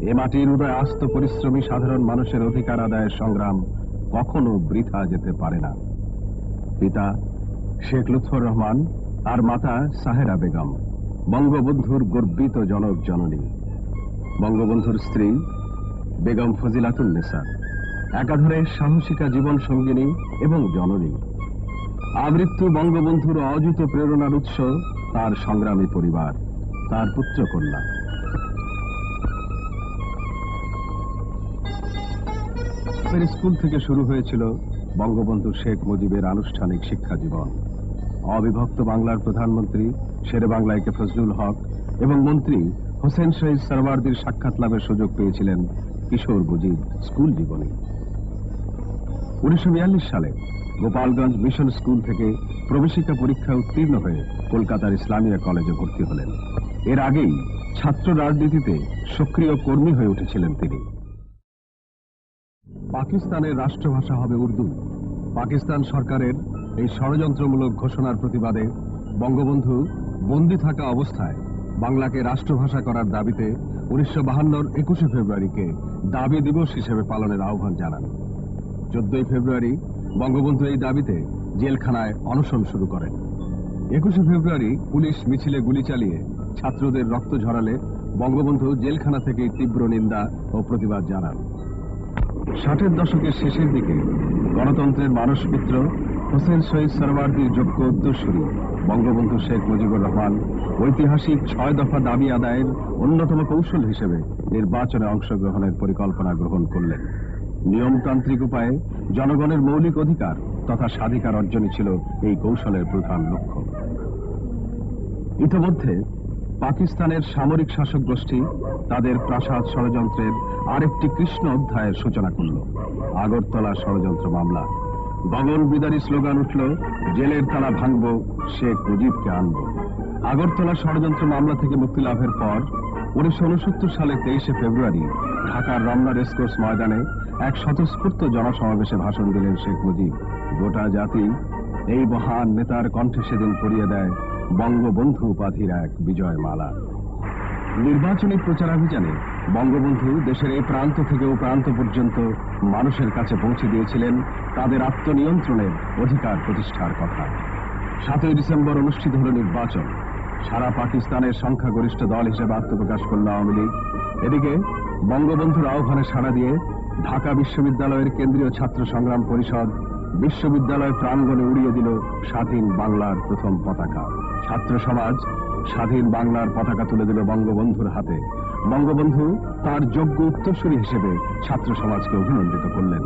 এ মাটির উদয় আস্ত পরিশ্রমী সাধারণ মানুষের অধিকার আদায়ের সংগ্রাম কখনো বৃথা যেতে পারে না। পিতা শেখ লুৎফর রহমান আর মাতা সাহেরা বেগম বঙ্গবন্ধুর গর্বিত জনক জননী। বঙ্গবন্ধুর স্ত্রী বেগম ফজিলাতুন্নেসা একাধারে সাহসিকা জীবন সঙ্গিনী এবং জননী। আমৃত্যু বঙ্গবন্ধুর অযুত প্রেরণার উৎস তার সংগ্রামী পরিবার, তার পুত্রকন্যা। বাপের স্কুল থেকে শুরু হয়েছিল বঙ্গবন্ধু শেখ মুজিবের আনুষ্ঠানিক শিক্ষা জীবন। অবিভক্ত বাংলার প্রধানমন্ত্রী শেরে বাংলা একে ফজলুল হক এবং মন্ত্রী হোসেন শহীদ সরওয়ার্দীর সাক্ষাৎ লাভের সুযোগ পেয়েছিলেন কিশোর মুজিব স্কুল জীবনে। 1942 সালে গোপালগঞ্জ মিশন স্কুল থেকে প্রবেশিকা পরীক্ষায় উত্তীর্ণ হয়ে কলকাতার ইসলামিয়া কলেজে ভর্তি হলেন। এর আগেই ছাত্র রাজনীতিতে সক্রিয় কর্মী হয়ে উঠেছিলেন তিনি। পাকিস্তানের রাষ্ট্রভাষা হবে উর্দু। পাকিস্তান সরকারের এই ষড়যন্ত্রমূলক ঘোষণার প্রতিবাদে বঙ্গবন্ধু বন্দী থাকা অবস্থায় বাংলাকে রাষ্ট্রভাষা করার দাবিতে 1952-র 21শে ফেব্রুয়ারিকে দাবি দিবস হিসেবে পালনের আহ্বান জানান। 14ই ফেব্রুয়ারি বঙ্গবন্ধু এই দাবিতে জেলখানায় অনশন শুরু করেন। 21শে ফেব্রুয়ারি পুলিশ মিছিলে গুলি চালিয়ে ছাত্রদের রক্ত ঝরালে বঙ্গবন্ধু জেলখানা থেকেই তীব্র নিন্দা ও প্রতিবাদ জানান। 60-এর দশকের শেষের দিকে গণতন্ত্রের মানসপুত্র হোসেন শহীদ সরওয়ার্দীর যোগ্য উত্তরসূরি বঙ্গবন্ধু শেখ মুজিবুর রহমান ঐতিহাসিক 6 দফা দাবি আদায়ের অন্যতম কৌশল হিসেবে নির্বাচনে অংশগ্রহণের পরিকল্পনা গ্রহণ করলেন। নিয়মতান্ত্রিক উপায়ে জনগণের মৌলিক অধিকার তথা স্বাধিকার অর্জনই ছিল এই কৌশলের প্রধান লক্ষ্য। ইতিমধ্যে পাকিস্তানের সামরিক শাসক গোষ্ঠী তাদের প্রাসাদ ষড়যন্ত্রের আরেকটি কৃষ্ণ অধ্যায়ের সূচনা করল, আগরতলা ষড়যন্ত্র মামলা। গগন বিদারী স্লোগান উঠল, জেলের তালা ভাঙব, শেখ মুজিবকে আনব। আগরতলা ষড়যন্ত্র মামলা থেকে মুক্তি লাভের পর 1969 সালে 23শে ফেব্রুয়ারি ঢাকার রমনা রেসকোর্স ময়দানে এক স্বতঃস্ফূর্ত জনসমাবেশে ভাষণ দিলেন শেখ মুজিব। গোটা জাতি এই মহান নেতার কণ্ঠে সেদিন পরিয়ে দেয় বঙ্গবন্ধু উপাধির এক বিজয় মালা। নির্বাচনী প্রচারাভিযানে বঙ্গবন্ধু দেশের এই প্রান্ত থেকে ও প্রান্ত পর্যন্ত মানুষের কাছে পৌঁছে দিয়েছিলেন তাদের আত্মনিয়ন্ত্রণের অধিকার প্রতিষ্ঠার কথা। 7ই ডিসেম্বর অনুষ্ঠিত হল নির্বাচন। সারা পাকিস্তানের সংখ্যাগরিষ্ঠ দল হিসেবে আত্মপ্রকাশ করল আওয়ামী লীগ। এদিকে বঙ্গবন্ধুর আহ্বানে সাড়া দিয়ে ঢাকা বিশ্ববিদ্যালয়ের কেন্দ্রীয় ছাত্র সংগ্রাম পরিষদ বিশ্ববিদ্যালয় প্রাঙ্গণে উড়িয়ে দিল স্বাধীন বাংলার প্রথম পতাকা। ছাত্র সমাজ স্বাধীন বাংলার পতাকা তুলে দিল বঙ্গবন্ধুর হাতে। বঙ্গবন্ধু তার যোগ্য উত্তরসূরি হিসেবে ছাত্র সমাজকে অভিনন্দিত করলেন।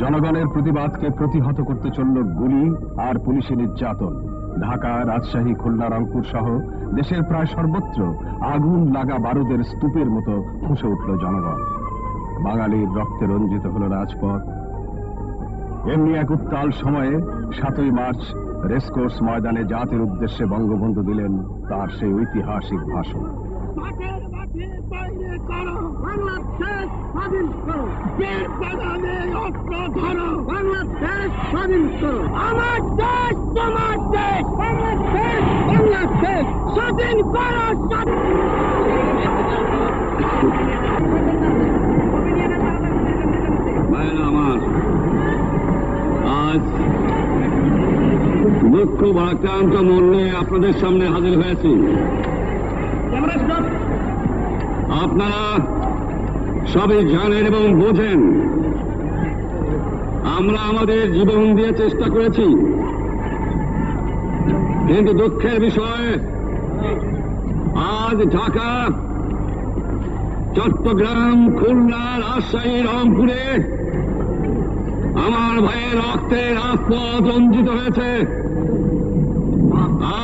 জনগণের প্রতিবাদকে প্রতিহত করতে চলল গুলি আর পুলিশি নির্যাতন। ঢাকা, রাজশাহী, খুলনা, রংপুর সহ দেশের প্রায় সর্বত্র আগুন লাগা বারুদের স্তূপের মতো ফুঁসে উঠল জনগণ। বাঙালির রক্তে রঞ্জিত হল রাজপথ। এমনি এক উত্তাল সময়ে 7ই মার্চ রেসকোর্স ময়দানে জাতির উদ্দেশ্যে বঙ্গবন্ধু দিলেন তার সেই ঐতিহাসিক ভাষণ। আমার আজ দুঃখ ভারাক্রান্ত মন নিয়ে আপনাদের সামনে হাজির হয়েছি। আপনারা সবই জানেন এবং বোঝেন আমরা আমাদের জীবন দিয়ে চেষ্টা করেছি, কিন্তু দুঃখের বিষয় আজ ঢাকা, চট্টগ্রাম, খুলনা, রাজশাহী, রংপুরে আমার ভাইয়ের রক্তে রাজপথ রঞ্জিত হয়েছে।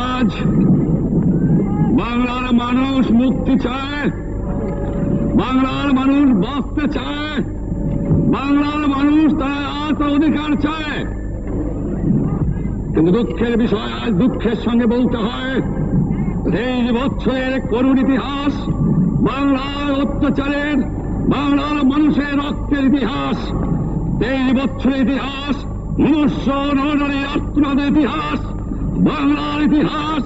আজ বাংলার মানুষ মুক্তি চায়, বাংলার মানুষ বাঁচতে চায়, বাংলার মানুষ তার আশা অধিকার চায়। কিন্তু দুঃখের বিষয় আজ দুঃখের সঙ্গে বলতে হয় 23 বছরের করুণ ইতিহাস, বাংলার অত্যাচারের, বাংলার মানুষের রক্তের ইতিহাস, 23 বছরের ইতিহাস, মনুষ্য নরনারীর আত্মনাদের ইতিহাস, বাংলার ইতিহাস,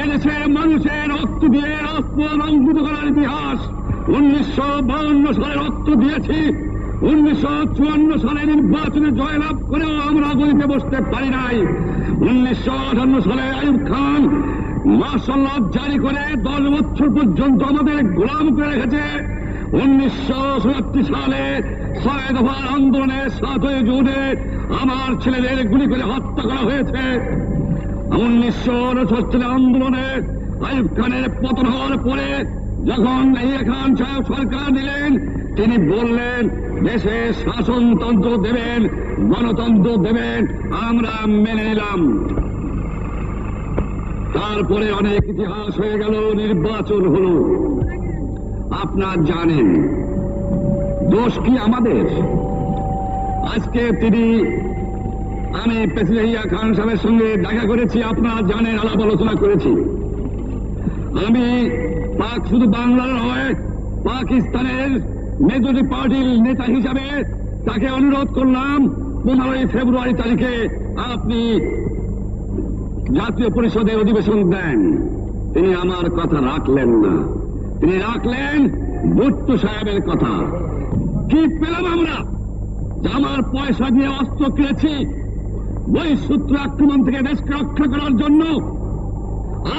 এদেশের মানুষের রক্ত দিয়ে রাজপথ রঞ্জিত করার ইতিহাস। 1952 সালে রক্ত দিয়েছি, 1954 সালে নির্বাচনে জয়লাভ করেও আমরা গদিতে বসতে পারি নাই। 1958 সালে আইয়ুব খান মার্শাল ল জারি করে 10 বছর পর্যন্ত আমাদের গোলাম করে রেখেছে। 1967 সালে 6 দফার আন্দোলনে 7ই জুনে আমার ছেলেদের গুলি করে হত্যা করা হয়েছে। 1969 আন্দোলনে আইয়ুব খানের পতন হওয়ার পরে যখন ইয়াহিয়া খান সাহেব সরকার নিলেন, তিনি বললেন দেশে শাসনতন্ত্র দেবেন, গণতন্ত্র দেবেন, আমরা মেনে নিলাম। তারপরে অনেক ইতিহাস হয়ে গেল, নির্বাচন হলো। আপনারা জানেন দোষ কি আমাদের? আজকে আমি প্রেসিডেন্ট ইয়াহিয়া খান সাহেবের সঙ্গে দেখা করেছি, আপনারা জানেন, আলাপ আলোচনা করেছি। আমি শুধু বাংলার নয়, পাকিস্তানের মেজরিটি পার্টির নেতা হিসাবে তাকে অনুরোধ করলাম 15 ফেব্রুয়ারি তারিখে আপনি জাতীয় পরিষদের অধিবেশন দেন। তিনি আমার কথা রাখলেন না, তিনি রাখলেন ভুট্টো সাহেবের কথা। কি পেলাম আমরা? আমার পয়সা দিয়ে অস্ত্র কিনেছি বহিঃশত্রু আক্রমণ থেকে দেশকে রক্ষা করার জন্য।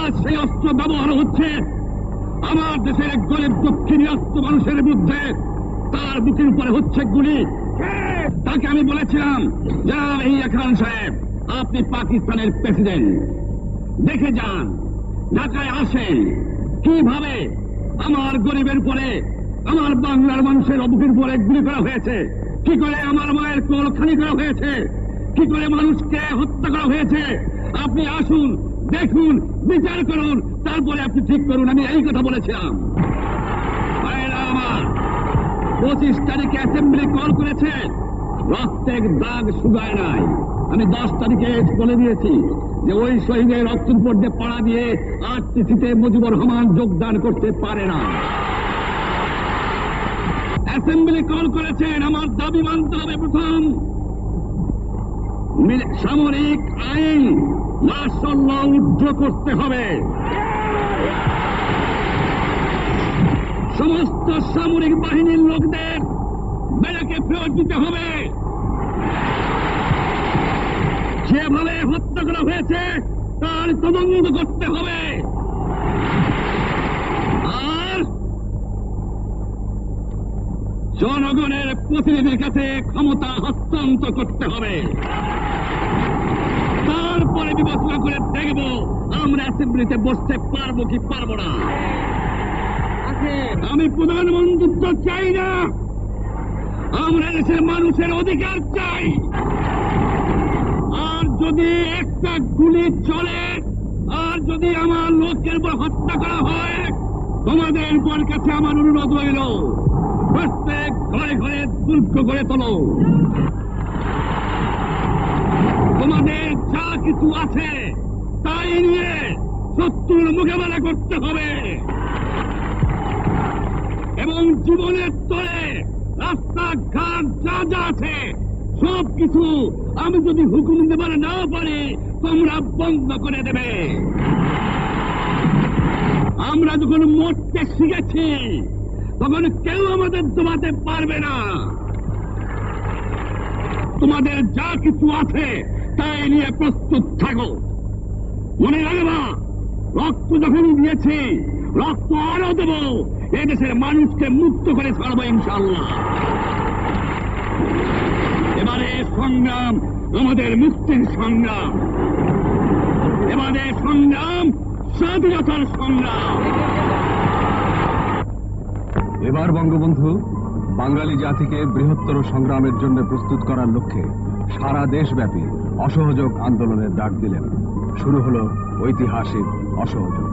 আজ সেই অস্ত্র ব্যবহার হচ্ছে আমার দেশের গরিব দুঃখীনিরস্ত মানুষের বিরুদ্ধে, তার বুকের উপরে হচ্ছে গুলি। তাকে আমি বলেছিলাম, জনাব ইয়াহিয়া খান সাহেব, আপনি পাকিস্তানের প্রেসিডেন্ট, দেখে যান, ঢাকায় আসেন, কিভাবে আমার গরিবের উপরে, আমার বাংলার মানুষের বুকের উপরে গুলি করা হয়েছে, কি করে আমার মায়ের কোল খালি করা হয়েছে, কি করে মানুষকে হত্যা করা হয়েছে। আপনি আসুন, দেখুন, বিচার করুন, তারপরে আপনি ঠিক করুন। আমি এই কথা বলেছিলাম। আমার 25 তারিখে অ্যাসেম্বলি কল করেছে, রক্তের দাগ শুকায় নাই। আমি 10 তারিখে বলে দিয়েছি যে ওই শহীদের রক্তের উপর দিয়ে পাড়া দিয়ে আরটিসিতে মুজিবুর রহমান যোগদান করতে পারে না। অ্যাসেম্বলি কল করেছেন, আমার দাবি মানতে হবে। প্রথম সামরিক আইন মার্শাল ল উদ্ধ করতে হবে, সমস্ত সামরিক বাহিনীর লোকদের বেড়াকে ফেরত দিতে হবে, যেভাবে হত্যা করা হয়েছে তার তদন্ত করতে হবে, আর জনগণের প্রতিনিধির কাছে ক্ষমতা হস্তান্তর করতে হবে। তারপরে বিবেচনা করে দেখব আমরা অ্যাসেম্বলিতে বসতে পারবো কি পারবো না। আমি প্রধানমন্ত্রিত্ব চাই না, আমরা দেশের মানুষের অধিকার চাই। আর যদি একটা গুলি চলে, আর যদি আমার লোকের উপর হত্যা করা হয়, তোমাদের উপর কাছে আমার অনুরোধ রইল, প্রত্যেক ঘরে ঘরে দুর্গ করে তোলো। তোমাদের যা কিছু আছে তাই নিয়ে শত্রুর মোকাবেলা করতে হবে, এবং জীবনের তরে রাস্তাঘাট যা যা আছে সব কিছু আমি যদি হুকুম দেবার না পারি তোমরা বন্ধ করে দেবে। আমরা যখন মরতে শিখেছি তখন কেউ আমাদের দমাতে পারবে না। তোমাদের যা কিছু আছে তাই নিয়ে প্রস্তুত থাকো। মনে রাখবা, রক্ত যখন দিয়েছি রক্ত আরো দেব, এদেশের মানুষকে মুক্ত করে ছাড়বো ইনশাআল্লাহ। এবারে সংগ্রাম আমাদের মুক্তির সংগ্রাম, এবারে সংগ্রাম স্বাধীনতার সংগ্রাম। এবার বঙ্গবন্ধু বাঙালি জাতিকে বৃহত্তর সংগ্রামের জন্য প্রস্তুত করার লক্ষ্যে সারা দেশব্যাপী অসহযোগ আন্দোলনের ডাক দিলেন। শুরু হলো ঐতিহাসিক অসহযোগ।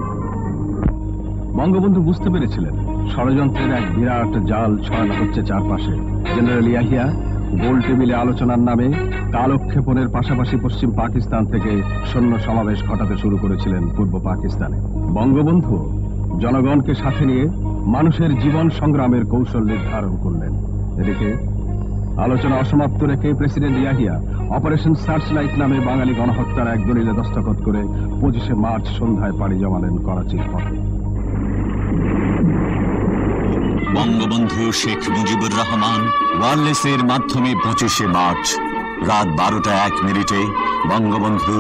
বঙ্গবন্ধু বুঝতে পেরেছিলেন ষড়যন্ত্রের এক বিরাট জাল ছড়ানো হচ্ছে চারপাশে। জেনারেল ইয়াহিয়া গোল টেবিলে আলোচনার নামে কালক্ষেপণের পাশাপাশি পশ্চিম পাকিস্তান থেকে সৈন্য সমাবেশ ঘটাতে শুরু করেছিলেন পূর্ব পাকিস্তানে। বঙ্গবন্ধু জনগণকে সাথে নিয়ে মানুষের জীবন সংগ্রামের কৌশল নির্ধারণ করলেন। এদিকে আলোচনা অসমাপ্ত রেখে প্রেসিডেন্ট ইয়াহিয়া অপারেশন সার্চলাইট নামে বাঙালি গণহত্যার এক দলিলে দস্তখত করে 25শে মার্চ সন্ধ্যায় পাড়ি জমালেন করাচির পথে। বঙ্গবন্ধু শেখ মুজিবুর রহমান ওয়্যারলেসের মাধ্যমে 25শে মার্চ রাত 12টা 1 মিনিটে বঙ্গবন্ধু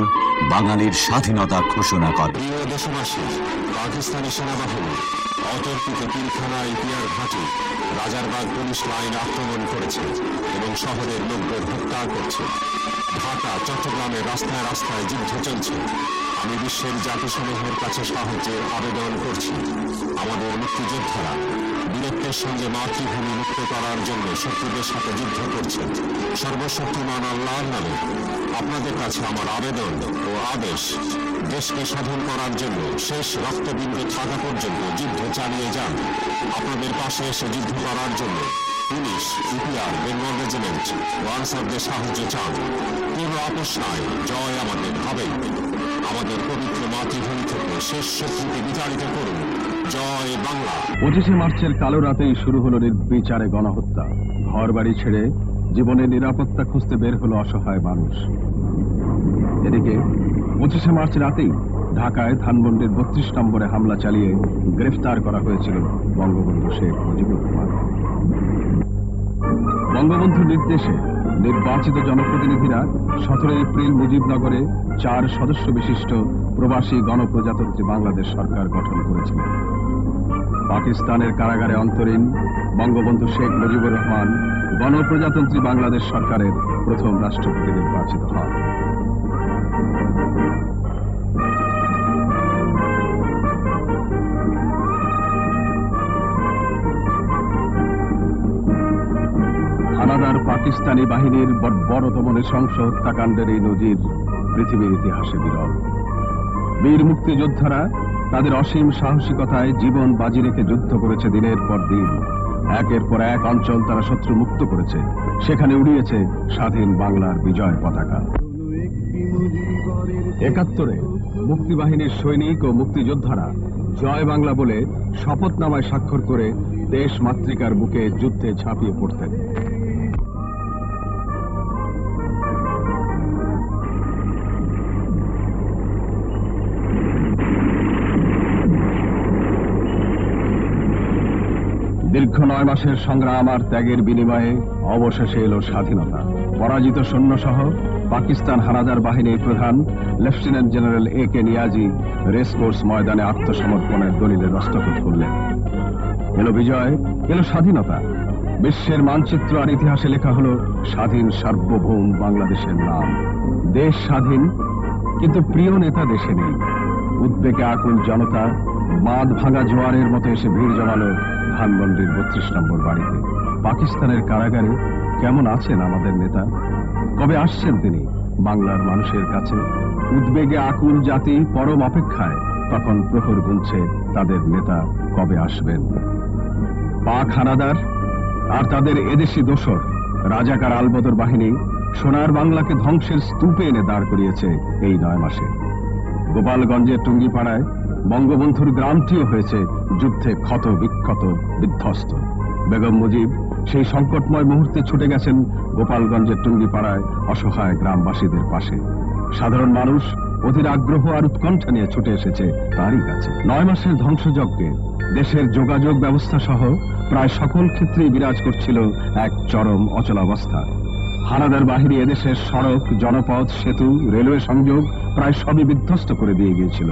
বাঙালির স্বাধীনতা ঘোষণা করেন। প্রিয় দেশবাসী, পাকিস্তানি সেনাবাহিনী অতর্কিত পিলখানা ইপিআর ঘাঁটি রাজারবাগ পুলিশ লাইন আক্রমণ করেছে এবং শহরের লোকদের হত্যা করছে। ঢাকা চট্টগ্রামের রাস্তায় রাস্তায় যুদ্ধ চলছে। আমি বিশ্বের জাতিসমূহের কাছে সাহায্যের আবেদন করছি। আমাদের মুক্তিযোদ্ধারা বীরত্বের সঙ্গে মাতৃভূমি মুক্ত করার জন্য শত্রুদের সাথে যুদ্ধ করছেন। সর্বশক্তিমান আল্লাহর নামে আপনাদের কাছে আমার আবেদন ও আদেশ, দেশকে স্বাধীন করার জন্য শেষ রক্তবিন্দু থাকা পর্যন্ত যুদ্ধ চালিয়ে যান। আপনাদের পাশে এসে যুদ্ধ করার জন্য পুলিশ, ইপিআর, বেঙ্গল রেজিমেন্ট ও আনসারদের সাহায্য চান। কোনো আপোষ নাই, জয় আমাদের হবেই। আমাদের পবিত্র মাতৃভূমি থেকে শেষ শত্রুকে বিতাড়িত করুন। জয় বাংলা। 25শে মার্চের কালো রাতেই শুরু হলো নির্বিচারে গণহত্যা। ঘর বাড়ি ছেড়ে জীবনের নিরাপত্তা খুঁজতে বের হলো অসহায় মানুষ। এদিকে 25শে মার্চ রাতেই ঢাকায় ধানমন্ডির 32 নম্বরে হামলা চালিয়ে গ্রেফতার করা হয়েছিল বঙ্গবন্ধু শেখ মুজিবুর রহমান। বঙ্গবন্ধুর নির্দেশে নির্বাচিত জনপ্রতিনিধিরা 17 এপ্রিল মুজিবনগরে 4 সদস্য বিশিষ্ট প্রবাসী গণপ্রজাতন্ত্রী বাংলাদেশ সরকার গঠন করেছিলেন। পাকিস্তানের কারাগারে অন্তরীণ বঙ্গবন্ধু শেখ মুজিবুর রহমান গণপ্রজাতন্ত্রী বাংলাদেশ সরকারের প্রথম রাষ্ট্রপতি নির্বাচিত হন। হানাদার পাকিস্তানি বাহিনীর বর্বরতম নৃশংস হত্যাকাণ্ডের এই নজির পৃথিবীর ইতিহাসে বিরল। বীর মুক্তিযোদ্ধারা তাদের অসীম সাহসিকতায় জীবন বাজি রেখে যুদ্ধ করেছে দিনের পর দিন। একের পর এক অঞ্চল তারা শত্রু মুক্ত করেছে, সেখানে উড়িয়েছে স্বাধীন বাংলার বিজয় পতাকা। 71-এ মুক্তিবাহিনীর সৈনিক ও মুক্তিযোদ্ধারা জয় বাংলা বলে শপথনামায় স্বাক্ষর করে দেশ মাতৃকার বুকে যুদ্ধে ঝাঁপিয়ে পড়তেন। দীর্ঘ 9 মাসের সংগ্রাম আর ত্যাগের বিনিময়ে অবশেষে এলো স্বাধীনতা। পরাজিত সৈন্যসহ পাকিস্তান হানাদার বাহিনীর প্রধান lieutenant general A.K. Niazi racecourse ময়দানে আত্মসমর্পণের দলিলে দস্তখত করলেন। এলো বিজয়, এলো স্বাধীনতা। বিশ্বের মানচিত্র আর ইতিহাসে লেখা হলো স্বাধীন সার্বভৌম বাংলাদেশের নাম। দেশ স্বাধীন, কিন্তু প্রিয় নেতা দেশে নেই। উদ্বেগে আকুল জনতা বাঁধ ভাঙা জোয়ারের মতো এসে ভিড় জমালো ধানমন্ডির 32 নম্বর বাড়িতে। পাকিস্তানের কারাগারে কেমন আছেন আমাদের নেতা? কবে আসছেন তিনি বাংলার মানুষের কাছে? উদ্বেগে আকুল জাতি পরম অপেক্ষায়, তখন প্রহর গুনছে তাদের নেতা কবে আসবেন। পাক হানাদার আর তাদের এদেশি দোসর রাজাকার আলবদর বাহিনী সোনার বাংলাকে ধ্বংসের স্তূপে এনে দাঁড় করিয়েছে এই 9 মাসে। গোপালগঞ্জের টুঙ্গিপাড়ায় বঙ্গবন্ধুর গ্রামটিও হয়েছে যুদ্ধে ক্ষত বিক্ষত বিধ্বস্ত। বেগম মুজিব সেই সংকটময় মুহূর্তে ছুটে গেছেন গোপালগঞ্জের টুঙ্গিপাড়ায় অসহায় গ্রামবাসীদের পাশে। সাধারণ মানুষ অধীর আগ্রহ আর উৎকণ্ঠা নিয়ে ছুটে এসেছে তারই কাছে। 9 মাসের ধ্বংসযজ্ঞে দেশের যোগাযোগ ব্যবস্থা সহ প্রায় সকল ক্ষেত্রেই বিরাজ করছিল এক চরম অচলাবস্থা। হানাদার বাহিনী এদেশের সড়ক, জনপথ, সেতু, রেলওয়ে সংযোগ প্রায় সবই বিধ্বস্ত করে দিয়ে গিয়েছিল।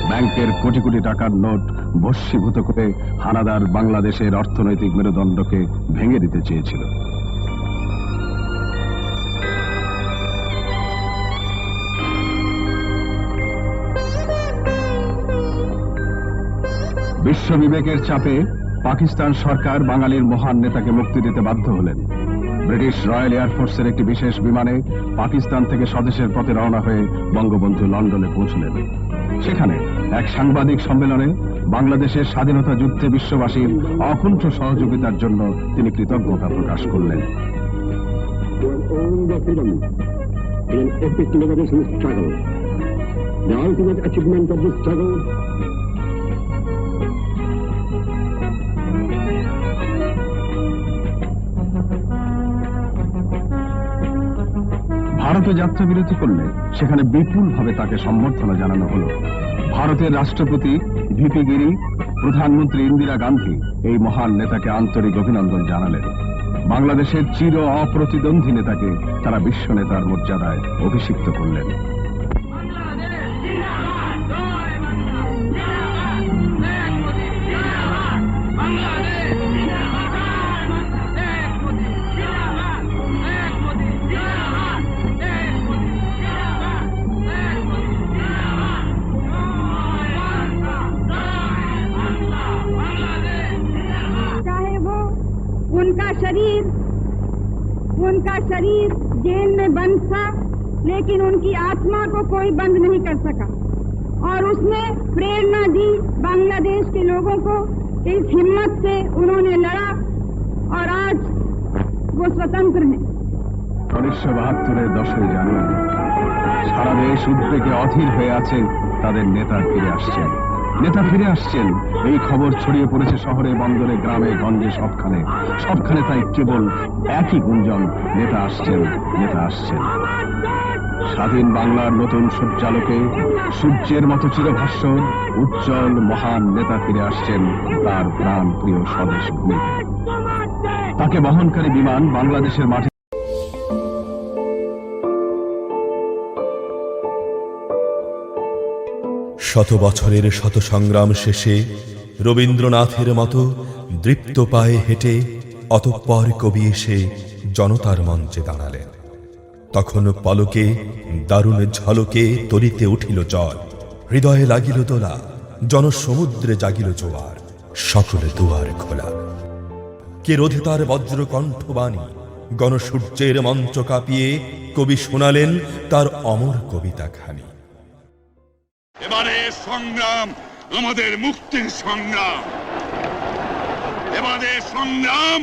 ব্যাংকের কোটি কোটি টাকার নোট ভস্মীভূত করে হানাদার বাংলাদেশের অর্থনৈতিক মেরুদণ্ডকে ভেঙে দিতে চেয়েছিল। বিশ্ব বিবেকের চাপে পাকিস্তান সরকার বাঙালির মহান নেতাকে মুক্তি দিতে বাধ্য হলেন। ব্রিটিশ রয়্যাল এয়ারফোর্সের একটি বিশেষ বিমানে পাকিস্তান থেকে স্বদেশের পথে রওনা হয়ে বঙ্গবন্ধু লন্ডনে পৌঁছলেন। সেখানে এক সাংবাদিক সম্মেলনে বাংলাদেশের স্বাধীনতা যুদ্ধে বিশ্ববাসীর অকুণ্ঠ সহযোগিতার জন্য তিনি কৃতজ্ঞতা প্রকাশ করলেন। ভারতে যাত্রা বিরতি করলে সেখানে বিপুলভাবে তাকে সম্বর্ধনা জানানো হলো। ভারতের রাষ্ট্রপতি ভিপি গিরি, প্রধানমন্ত্রী ইন্দিরা গান্ধী এই মহান নেতাকে আন্তরিক অভিনন্দন জানালেন। বাংলাদেশের চির অপ্রতিদ্বন্দ্বী নেতাকে তারা বিশ্ব নেতার মর্যাদায় অভিষিক্ত করলেন। उनका शरीर जेल में बंद था, लेकिन उनकी आत्मा को कोई बंद नहीं कर सका और उसने प्रेरणा दी बांग्लादेश के लोगों को। इस हिम्मत से उन्होंने लड़ा और आज वो स्वतंत्र हैं। 1972-এর 10ই জানুয়ারি সারা দেশ উদ্বেগে অধীর হয়ে আছে। তাদের নেতা ফিরে আসছেন। এই খবর ছড়িয়ে পড়েছে শহরে, বন্দরে, গ্রামে, গঞ্জে, সবখানে তাই কেবল একই গুঞ্জন, নেতা আসছেন। স্বাধীন বাংলার নতুন সূর্যালোকে সূর্যের মতো চিরভাস্বর উজ্জ্বল মহান নেতা ফিরে আসছেন তার প্রাণ প্রিয় স্বদেশ ভূমিতে। তাকে বহনকারী বিমান বাংলাদেশের মাঠে। শত বছরের শত সংগ্রাম শেষে রবীন্দ্রনাথের মতো দৃপ্ত পায়ে হেঁটে অতঃপর কবি এসে জনতার মঞ্চে দাঁড়ালেন। তখন পলকে দারুণ ঝলকে তলিতে উঠিল জল, হৃদয়ে লাগিল দোলা, জনসমুদ্রে জাগিল জোয়ার, সকলে দুয়ার খোলা। কে রোধে তার বজ্র কণ্ঠবাণী, গণসূর্যের মঞ্চ কাঁপিয়ে কবি শোনালেন তার অমর কবিতা খানি। এবারে সংগ্রাম আমাদের মুক্তির সংগ্রাম, এবারে সংগ্রাম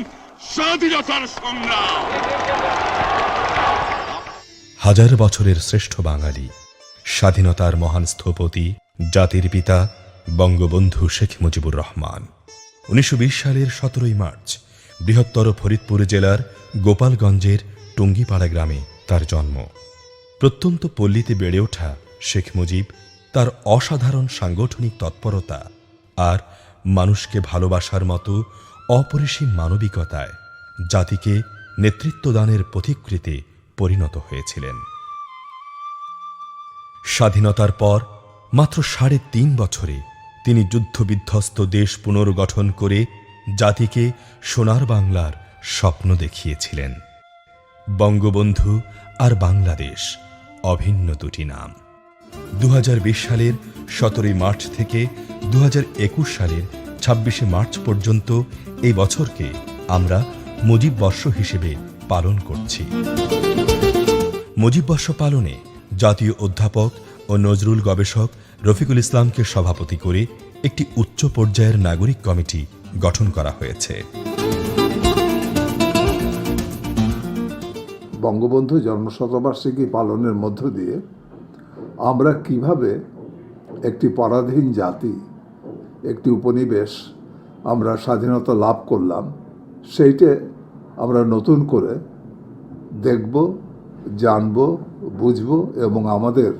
স্বাধীনতার সংগ্রাম। হাজার বছরের শ্রেষ্ঠ বাঙালি, স্বাধীনতার মহান স্থপতি, জাতির পিতা বঙ্গবন্ধু শেখ মুজিবুর রহমান। 1920 সালের 17ই মার্চ বৃহত্তর ফরিদপুর জেলার গোপালগঞ্জের টুঙ্গিপাড়া গ্রামে তার জন্ম। প্রত্যন্ত পল্লীতে বেড়ে ওঠা শেখ মুজিব তার অসাধারণ সাংগঠনিক তৎপরতা আর মানুষকে ভালোবাসার মতো অপরিসীম মানবিকতায় জাতিকে নেতৃত্বদানের পথিকৃতে পরিণত হয়েছিলেন। স্বাধীনতার পর মাত্র 3.5 বছরে তিনি যুদ্ধবিধ্বস্ত দেশ পুনর্গঠন করে জাতিকে সোনার বাংলার স্বপ্ন দেখিয়েছিলেন। বঙ্গবন্ধু আর বাংলাদেশ অভিন্ন দুটি নাম। 2020 সালের 17ই মার্চ থেকে 2021 সালের 26শে মার্চ পর্যন্ত এই বছরকে আমরা মুজিব বর্ষ হিসেবে পালন করছি। মুজিব বর্ষ পালনে জাতীয় অধ্যাপক ও নজরুল গবেষক রফিকুল ইসলামকে সভাপতি করে একটি উচ্চ পর্যায়ের নাগরিক কমিটি গঠন করা হয়েছে। বঙ্গবন্ধু জন্মশতবার্ষিকী পালনের মধ্য দিয়ে আমরা কিভাবে একটি পরাধীন জাতি, একটি উপনিবেশ আমরা স্বাধীনতা লাভ করলাম, সেইটা আমরা নতুন করে দেখব, জানব, বুঝব এবং আমাদের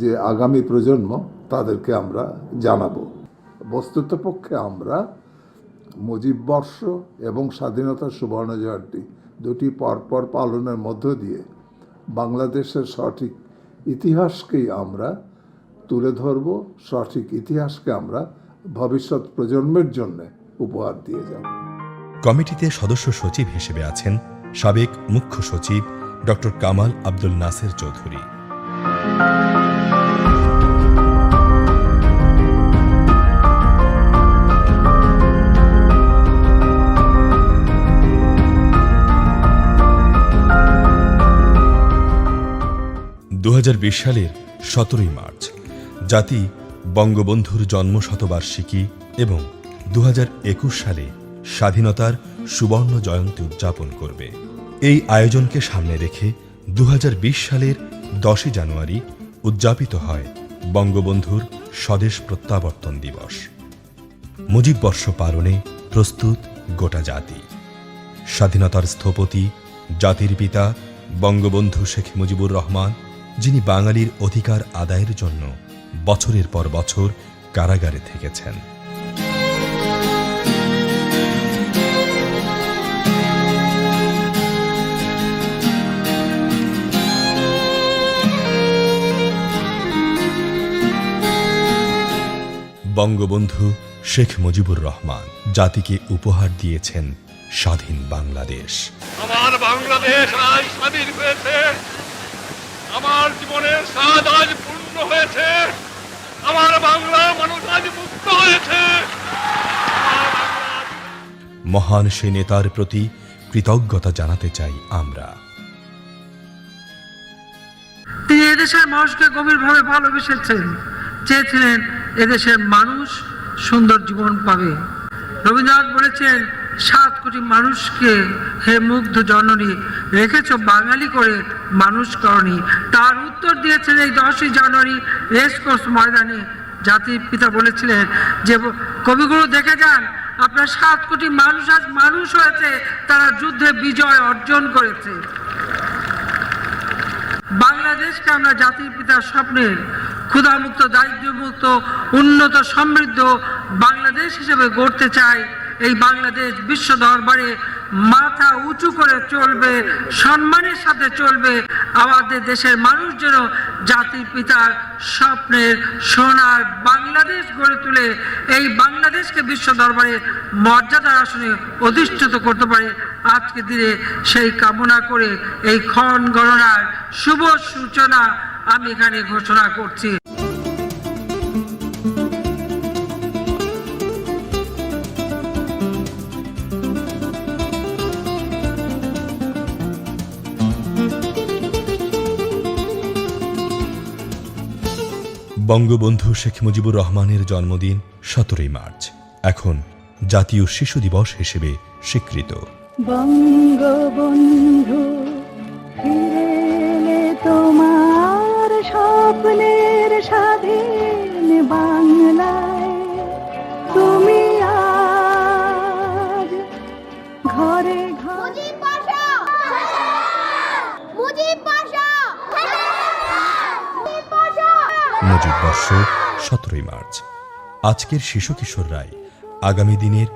যে আগামী প্রজন্ম তাদেরকে আমরা জানাবো। বস্তুতপক্ষে আমরা মুজিব বর্ষ এবং স্বাধীনতার সুবর্ণ জয়ন্তী দুটি পরপর পালনের মধ্য দিয়ে বাংলাদেশের সঠিক ইতিহাসকেই আমরা তুলে ধরব, সঠিক ইতিহাসকে আমরা ভবিষ্যৎ প্রজন্মের জন্য উপহার দিয়ে যাব। কমিটিতে সদস্য সচিব হিসেবে আছেন সাবেক মুখ্য সচিব ডক্টর কামাল আব্দুল নাসের চৌধুরী। সালের 17ই মার্চ জাতি বঙ্গবন্ধুর জন্মশতবার্ষিকী এবং 2021 সালে স্বাধীনতার সুবর্ণ জয়ন্তী উদযাপন করবে। এই আয়োজনকে সামনে রেখে 2020 সালের 10ই জানুয়ারি উদযাপিত হয় বঙ্গবন্ধুর স্বদেশ প্রত্যাবর্তন দিবস। মুজিব বর্ষ পালনে প্রস্তুত গোটা জাতি। স্বাধীনতার স্থপতি, জাতির পিতা বঙ্গবন্ধু শেখ মুজিবুর রহমান, যিনি বাঙালির অধিকার আদায়ের জন্য বছরের পর বছর কারাগারে থেকেছেন। বঙ্গবন্ধু শেখ মুজিবুর রহমান জাতিকে উপহার দিয়েছেন স্বাধীন বাংলাদেশ। আমার বাংলাদেশ আজ স্বাধীন হয়েছে, আমার জীবনের স্বাদ আজ পূর্ণ হয়েছে, আমার বাংলা মানুষ আজ মুক্ত হয়েছে। মহান সেই নেতার প্রতি কৃতজ্ঞতা জানাতে চাই আমরা। তিনি এদেশের মানুষকে গভীরভাবে ভালোবেসেছেন, চেয়েছিলেন এদেশের মানুষ সুন্দর জীবন পাবে। রবীন্দ্রনাথ বলেছেন, 7 কোটি মানুষকে হে মুগ্ধ জননী রেখেছ বাঙালি করে মানুষ করনি। তার উত্তর দিয়েছেন এই 10ই জানুয়ারি রেসকোর্স ময়দানে। জাতির পিতা বলেছিলেন যে কবিগুরু দেখে যান, আপনার 7 কোটি মানুষ আজ মানুষ হয়েছে, তারা যুদ্ধে বিজয় অর্জন করেছে। বাংলাদেশকে আমরা জাতির পিতার স্বপ্নের ক্ষুধামুক্ত, দারিদ্র্যমুক্ত, উন্নত, সমৃদ্ধ বাংলাদেশ হিসেবে গড়তে চাই। এই বাংলাদেশ বিশ্ব দরবারে মাথা উঁচু করে চলবে, সম্মানের সাথে চলবে। আমাদের দেশের মানুষ যেন জাতির পিতার স্বপ্নের সোনার বাংলাদেশ গড়ে তুলে এই বাংলাদেশকে বিশ্ব দরবারে মর্যাদার আসনে অধিষ্ঠিত করতে পারে। আজকে দিনে সেই কামনা করে এই ক্ষণ গণনার শুভ সূচনা আমি এখানে ঘোষণা করছি। বঙ্গবন্ধু শেখ মুজিবুর রহমানের জন্মদিন 17 মার্চ এখন জাতীয় শিশু দিবস হিসেবে স্বীকৃত। বঙ্গবন্ধু ফিরে এলে তোমার স্বপ্নের স্বাধীন বাংলায়, তুমি আজ ঘরে ঘরে মুজিব বর্ষ 17 মার্চ। আজকের শিশু কিশোররাই আগামী দিনের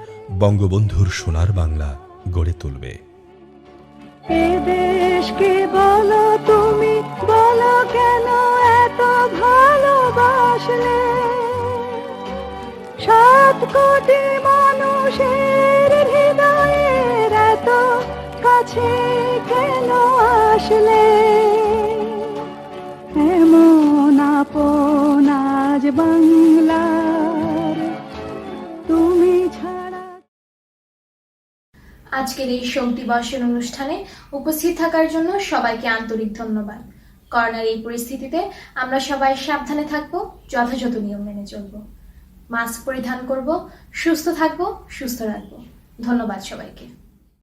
বঙ্গবন্ধুর সোনার বাংলা গড়ে তুলবে। এ দেশকে বলো তুমি, বলো কেন এত ভালোবাসলে, 7 কোটি মানুষের হৃদয়ের এত কাছে কেন আসলে, এমন আপন আজ বাংলার তুমি ছাড়া। আজকের এই শোক দিবসের অনুষ্ঠানে উপস্থিত থাকার জন্য সবাইকে আন্তরিক ধন্যবাদ। করোনার এই পরিস্থিতিতে আমরা সবাই সাবধানে থাকব, যথাযথ নিয়ম মেনে চলব, মাস্ক পরিধান করব, সুস্থ থাকব, সুস্থ রাখব। ধন্যবাদ সবাইকে।